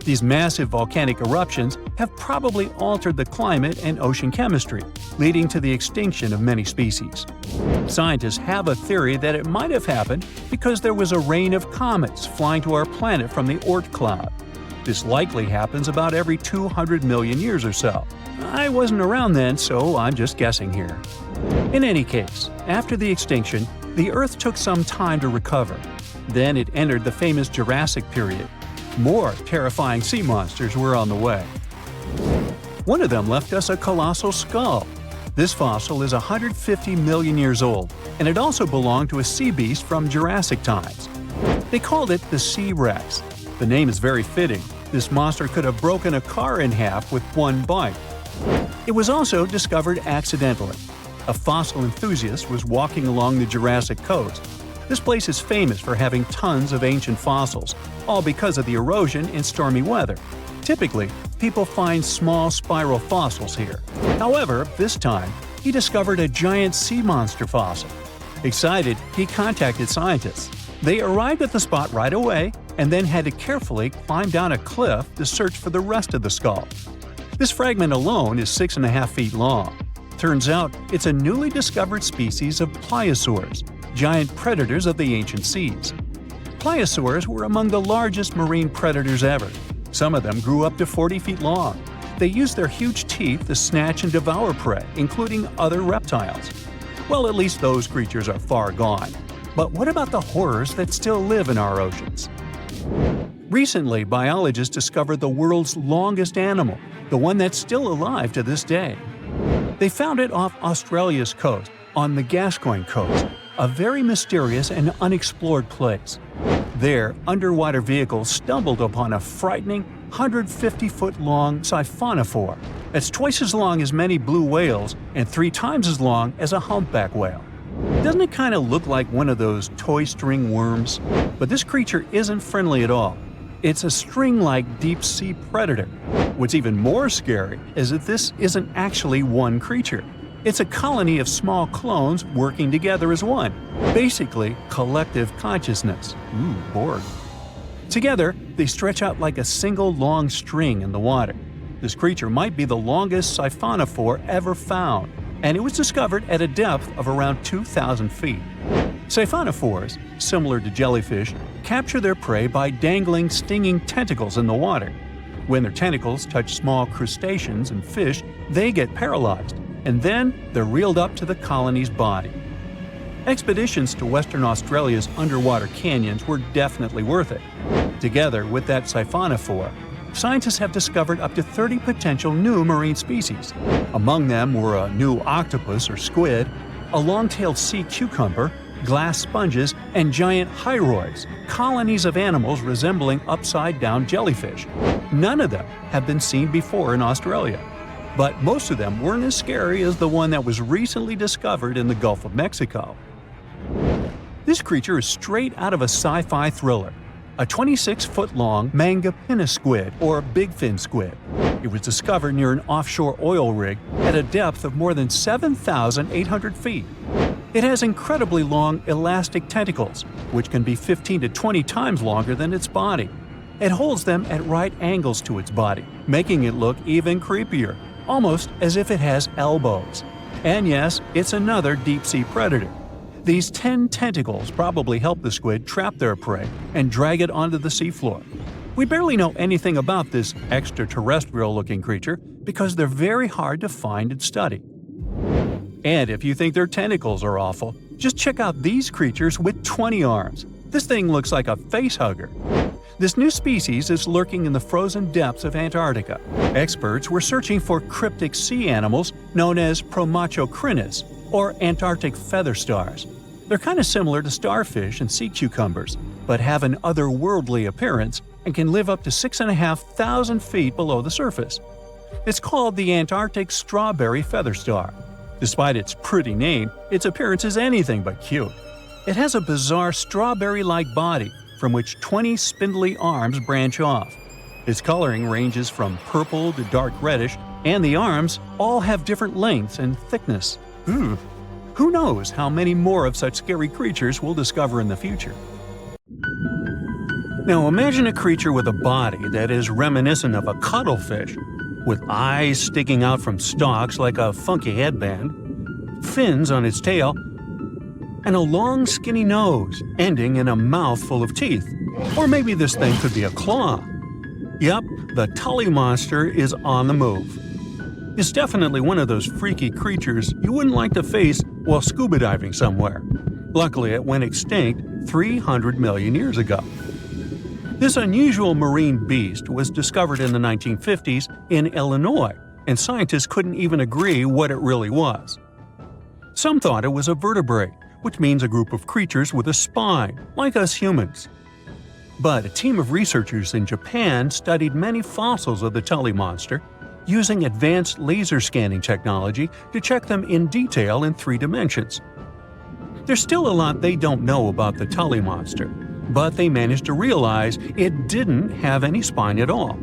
These massive volcanic eruptions have probably altered the climate and ocean chemistry, leading to the extinction of many species. Scientists have a theory that it might have happened because there was a rain of comets flying to our planet from the Oort cloud. This likely happens about every 200 million years or so. I wasn't around then, so I'm just guessing here. In any case, after the extinction, the Earth took some time to recover. Then it entered the famous Jurassic period. More terrifying sea monsters were on the way. One of them left us a colossal skull. This fossil is 150 million years old, and it also belonged to a sea beast from Jurassic times. They called it the Sea Rex. The name is very fitting. This monster could have broken a car in half with one bite. It was also discovered accidentally. A fossil enthusiast was walking along the Jurassic coast. This place is famous for having tons of ancient fossils, all because of the erosion in stormy weather. Typically, people find small spiral fossils here. However, this time, he discovered a giant sea monster fossil. Excited, he contacted scientists. They arrived at the spot right away and then had to carefully climb down a cliff to search for the rest of the skull. This fragment alone is 6.5 feet long. Turns out it's a newly discovered species of pliosaurs, giant predators of the ancient seas. Pliosaurs were among the largest marine predators ever. Some of them grew up to 40 feet long. They used their huge teeth to snatch and devour prey, including other reptiles. Well, at least those creatures are far gone. But what about the horrors that still live in our oceans? Recently, biologists discovered the world's longest animal, the one that's still alive to this day. They found it off Australia's coast, on the Gascoyne coast, a very mysterious and unexplored place. There, underwater vehicles stumbled upon a frightening 150-foot-long siphonophore. That's twice as long as many blue whales and 3 times as long as a humpback whale. Doesn't it kind of look like one of those toy string worms? But this creature isn't friendly at all. It's a string-like deep-sea predator. What's even more scary is that this isn't actually one creature. It's a colony of small clones working together as one. Basically, collective consciousness. Ooh, Borg. Together, they stretch out like a single long string in the water. This creature might be the longest siphonophore ever found, and it was discovered at a depth of around 2,000 feet. Siphonophores, similar to jellyfish, capture their prey by dangling stinging tentacles in the water. When their tentacles touch small crustaceans and fish, they get paralyzed, and then they're reeled up to the colony's body. Expeditions to Western Australia's underwater canyons were definitely worth it. Together with that siphonophore, scientists have discovered up to 30 potential new marine species. Among them were a new octopus or squid, a long-tailed sea cucumber, glass sponges, and giant hyroids, colonies of animals resembling upside-down jellyfish. None of them have been seen before in Australia, but most of them weren't as scary as the one that was recently discovered in the Gulf of Mexico. This creature is straight out of a sci-fi thriller, a 26-foot-long mangapinna squid or bigfin squid. It was discovered near an offshore oil rig at a depth of more than 7,800 feet. It has incredibly long elastic tentacles, which can be 15 to 20 times longer than its body. It holds them at right angles to its body, making it look even creepier, almost as if it has elbows. And yes, it's another deep-sea predator. These 10 tentacles probably help the squid trap their prey and drag it onto the seafloor. We barely know anything about this extraterrestrial-looking creature because they're very hard to find and study. And if you think their tentacles are awful, just check out these creatures with 20 arms. This thing looks like a facehugger. This new species is lurking in the frozen depths of Antarctica. Experts were searching for cryptic sea animals known as Promachocrinus, or Antarctic feather stars. They're kind of similar to starfish and sea cucumbers, but have an otherworldly appearance and can live up to 6,500 feet below the surface. It's called the Antarctic strawberry feather star. Despite its pretty name, its appearance is anything but cute. It has a bizarre strawberry-like body from which 20 spindly arms branch off. Its coloring ranges from purple to dark reddish, and the arms all have different lengths and thickness. Who knows how many more of such scary creatures we'll discover in the future? Now imagine a creature with a body that is reminiscent of a cuttlefish, with eyes sticking out from stalks like a funky headband, fins on its tail, and a long skinny nose ending in a mouth full of teeth. Or maybe this thing could be a claw. Yep, the Tully monster is on the move. It's definitely one of those freaky creatures you wouldn't like to face while scuba diving somewhere. Luckily, it went extinct 300 million years ago. This unusual marine beast was discovered in the 1950s in Illinois, and scientists couldn't even agree what it really was. Some thought it was a vertebrate, which means a group of creatures with a spine, like us humans. But a team of researchers in Japan studied many fossils of the Tully monster, using advanced laser scanning technology to check them in detail in 3 dimensions. There's still a lot they don't know about the Tully monster, but they managed to realize it didn't have any spine at all.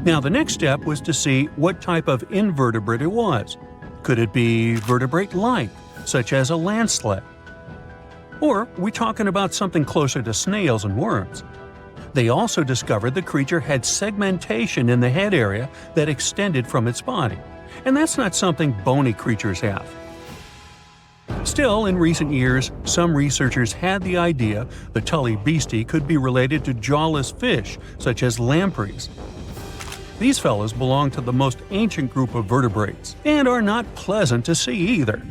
Now the next step was to see what type of invertebrate it was. Could it be vertebrate-like, such as a land sled? Or are we talking about something closer to snails and worms? They also discovered the creature had segmentation in the head area that extended from its body, and that's not something bony creatures have. Still, in recent years, some researchers had the idea the Tully beastie could be related to jawless fish, such as lampreys. These fellows belong to the most ancient group of vertebrates, and are not pleasant to see either.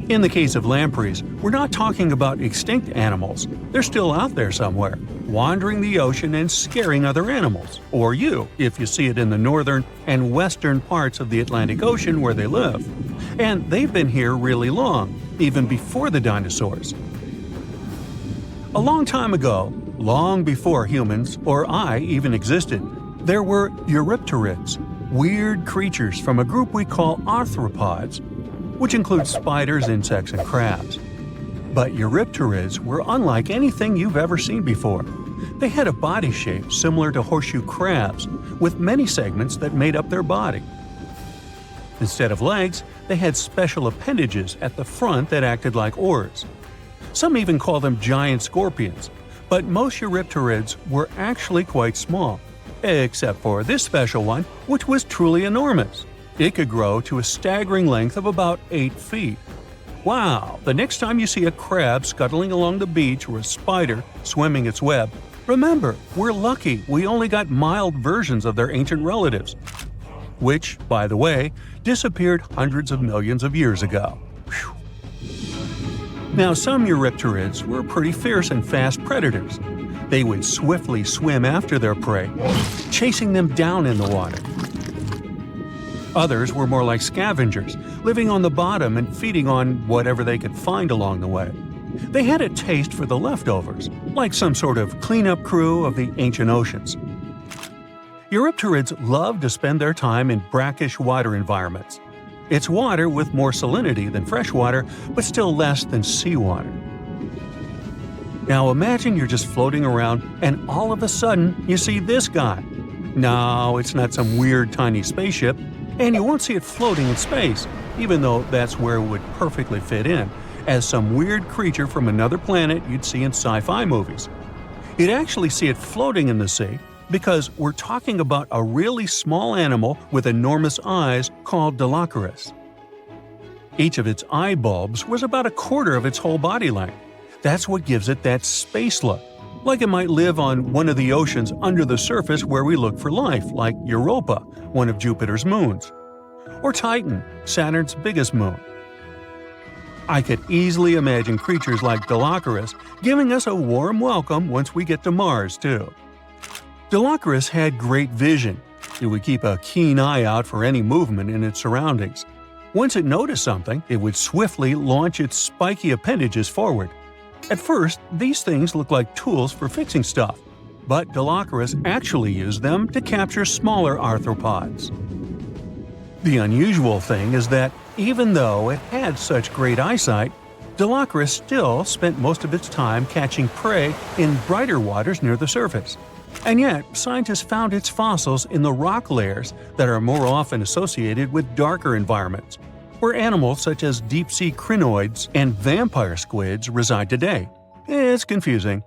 In the case of lampreys, we're not talking about extinct animals. They're still out there somewhere, wandering the ocean and scaring other animals, or you, if you see it in the northern and western parts of the Atlantic Ocean where they live. And they've been here really long, even before the dinosaurs. A long time ago, long before humans or I even existed, there were eurypterids, weird creatures from a group we call arthropods, which includes spiders, insects, and crabs. But eurypterids were unlike anything you've ever seen before. They had a body shape similar to horseshoe crabs, with many segments that made up their body. Instead of legs, they had special appendages at the front that acted like oars. Some even call them giant scorpions, but most eurypterids were actually quite small, except for this special one, which was truly enormous. It could grow to a staggering length of about 8 feet. Wow! The next time you see a crab scuttling along the beach or a spider swimming its web, remember, we're lucky we only got mild versions of their ancient relatives, which, by the way, disappeared hundreds of millions of years ago. Whew. Now, some eurypterids were pretty fierce and fast predators. They would swiftly swim after their prey, chasing them down in the water. Others were more like scavengers, living on the bottom and feeding on whatever they could find along the way. They had a taste for the leftovers, like some sort of cleanup crew of the ancient oceans. Eurypterids love to spend their time in brackish water environments. It's water with more salinity than fresh water, but still less than seawater. Now imagine you're just floating around and all of a sudden you see this guy. No, it's not some weird tiny spaceship, and you won't see it floating in space, even though that's where it would perfectly fit in, as some weird creature from another planet you'd see in sci-fi movies. You'd actually see it floating in the sea because we're talking about a really small animal with enormous eyes called Dilophosaurus. Each of its eye bulbs was about a quarter of its whole body length. That's what gives it that space look, like it might live on one of the oceans under the surface where we look for life, like Europa, one of Jupiter's moons, or Titan, Saturn's biggest moon. I could easily imagine creatures like Dilophosaurus giving us a warm welcome once we get to Mars, too. Dilophosaurus had great vision. It would keep a keen eye out for any movement in its surroundings. Once it noticed something, it would swiftly launch its spiky appendages forward. At first, these things looked like tools for fixing stuff, but Dilophosaurus actually used them to capture smaller arthropods. The unusual thing is that even though it had such great eyesight, Dilophosaurus still spent most of its time catching prey in brighter waters near the surface. And yet, scientists found its fossils in the rock layers that are more often associated with darker environments, where animals such as deep-sea crinoids and vampire squids reside today. It's confusing.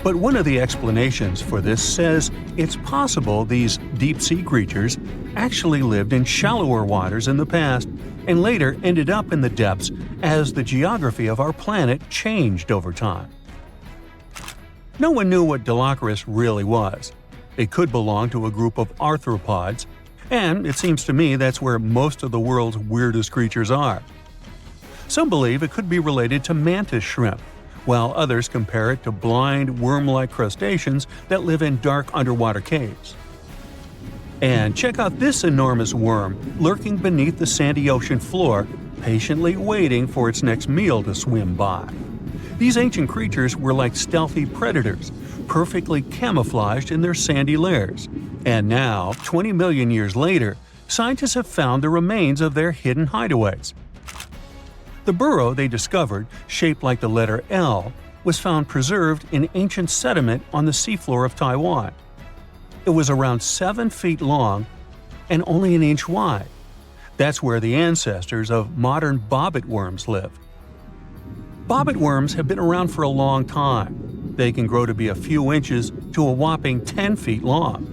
But one of the explanations for this says it's possible these deep-sea creatures actually lived in shallower waters in the past and later ended up in the depths as the geography of our planet changed over time. No one knew what Dilophosaurus really was. It could belong to a group of arthropods, and it seems to me that's where most of the world's weirdest creatures are. Some believe it could be related to mantis shrimp, while others compare it to blind, worm-like crustaceans that live in dark underwater caves. And check out this enormous worm lurking beneath the sandy ocean floor, patiently waiting for its next meal to swim by. These ancient creatures were like stealthy predators, perfectly camouflaged in their sandy lairs. And now, 20 million years later, scientists have found the remains of their hidden hideaways. The burrow they discovered, shaped like the letter L, was found preserved in ancient sediment on the seafloor of Taiwan. It was around 7 feet long and only an inch wide. That's where the ancestors of modern bobbit worms live. Bobbit worms have been around for a long time. They can grow to be a few inches to a whopping 10 feet long.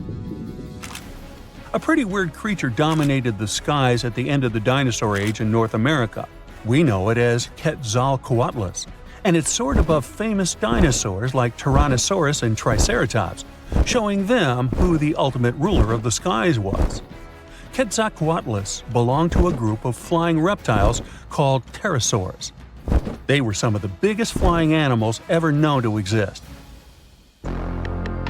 A pretty weird creature dominated the skies at the end of the dinosaur age in North America. We know it as Quetzalcoatlus, and it soared above famous dinosaurs like Tyrannosaurus and Triceratops, showing them who the ultimate ruler of the skies was. Quetzalcoatlus belonged to a group of flying reptiles called pterosaurs. They were some of the biggest flying animals ever known to exist.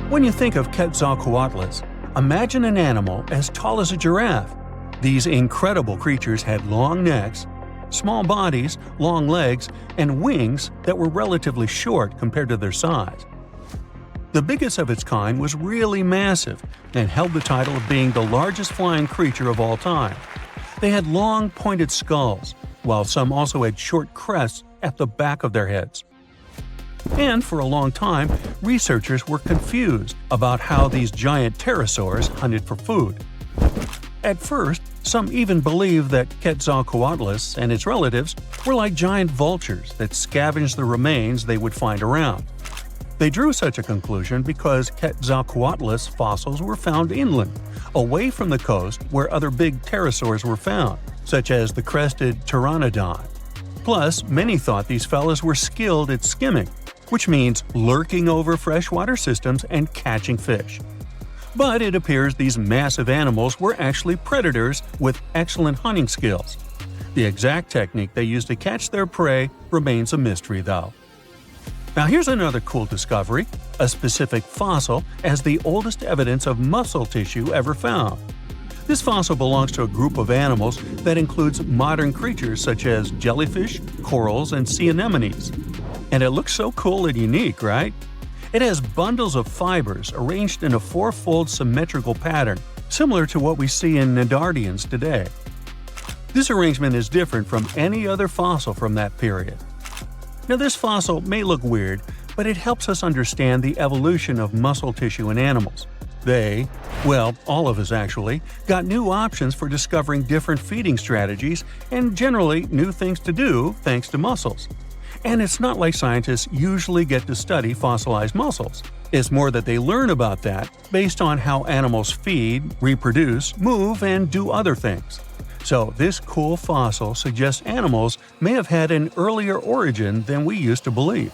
When you think of Quetzalcoatlus, imagine an animal as tall as a giraffe. These incredible creatures had long necks, small bodies, long legs, and wings that were relatively short compared to their size. The biggest of its kind was really massive and held the title of being the largest flying creature of all time. They had long, pointed skulls, while some also had short crests at the back of their heads. And for a long time, researchers were confused about how these giant pterosaurs hunted for food. At first, some even believed that Quetzalcoatlus and its relatives were like giant vultures that scavenged the remains they would find around. They drew such a conclusion because Quetzalcoatlus fossils were found inland, away from the coast where other big pterosaurs were found, such as the crested pteranodon. Plus, many thought these fellows were skilled at skimming, which means lurking over freshwater systems and catching fish. But it appears these massive animals were actually predators with excellent hunting skills. The exact technique they used to catch their prey remains a mystery, though. Now here's another cool discovery, a specific fossil as the oldest evidence of muscle tissue ever found. This fossil belongs to a group of animals that includes modern creatures such as jellyfish, corals, and sea anemones. And it looks so cool and unique, right? It has bundles of fibers arranged in a four-fold symmetrical pattern, similar to what we see in Nedardians today. This arrangement is different from any other fossil from that period. Now this fossil may look weird, but it helps us understand the evolution of muscle tissue in animals. They, well, all of us actually, got new options for discovering different feeding strategies and generally new things to do thanks to muscles. And it's not like scientists usually get to study fossilized muscles. It's more that they learn about that based on how animals feed, reproduce, move, and do other things. So this cool fossil suggests animals may have had an earlier origin than we used to believe.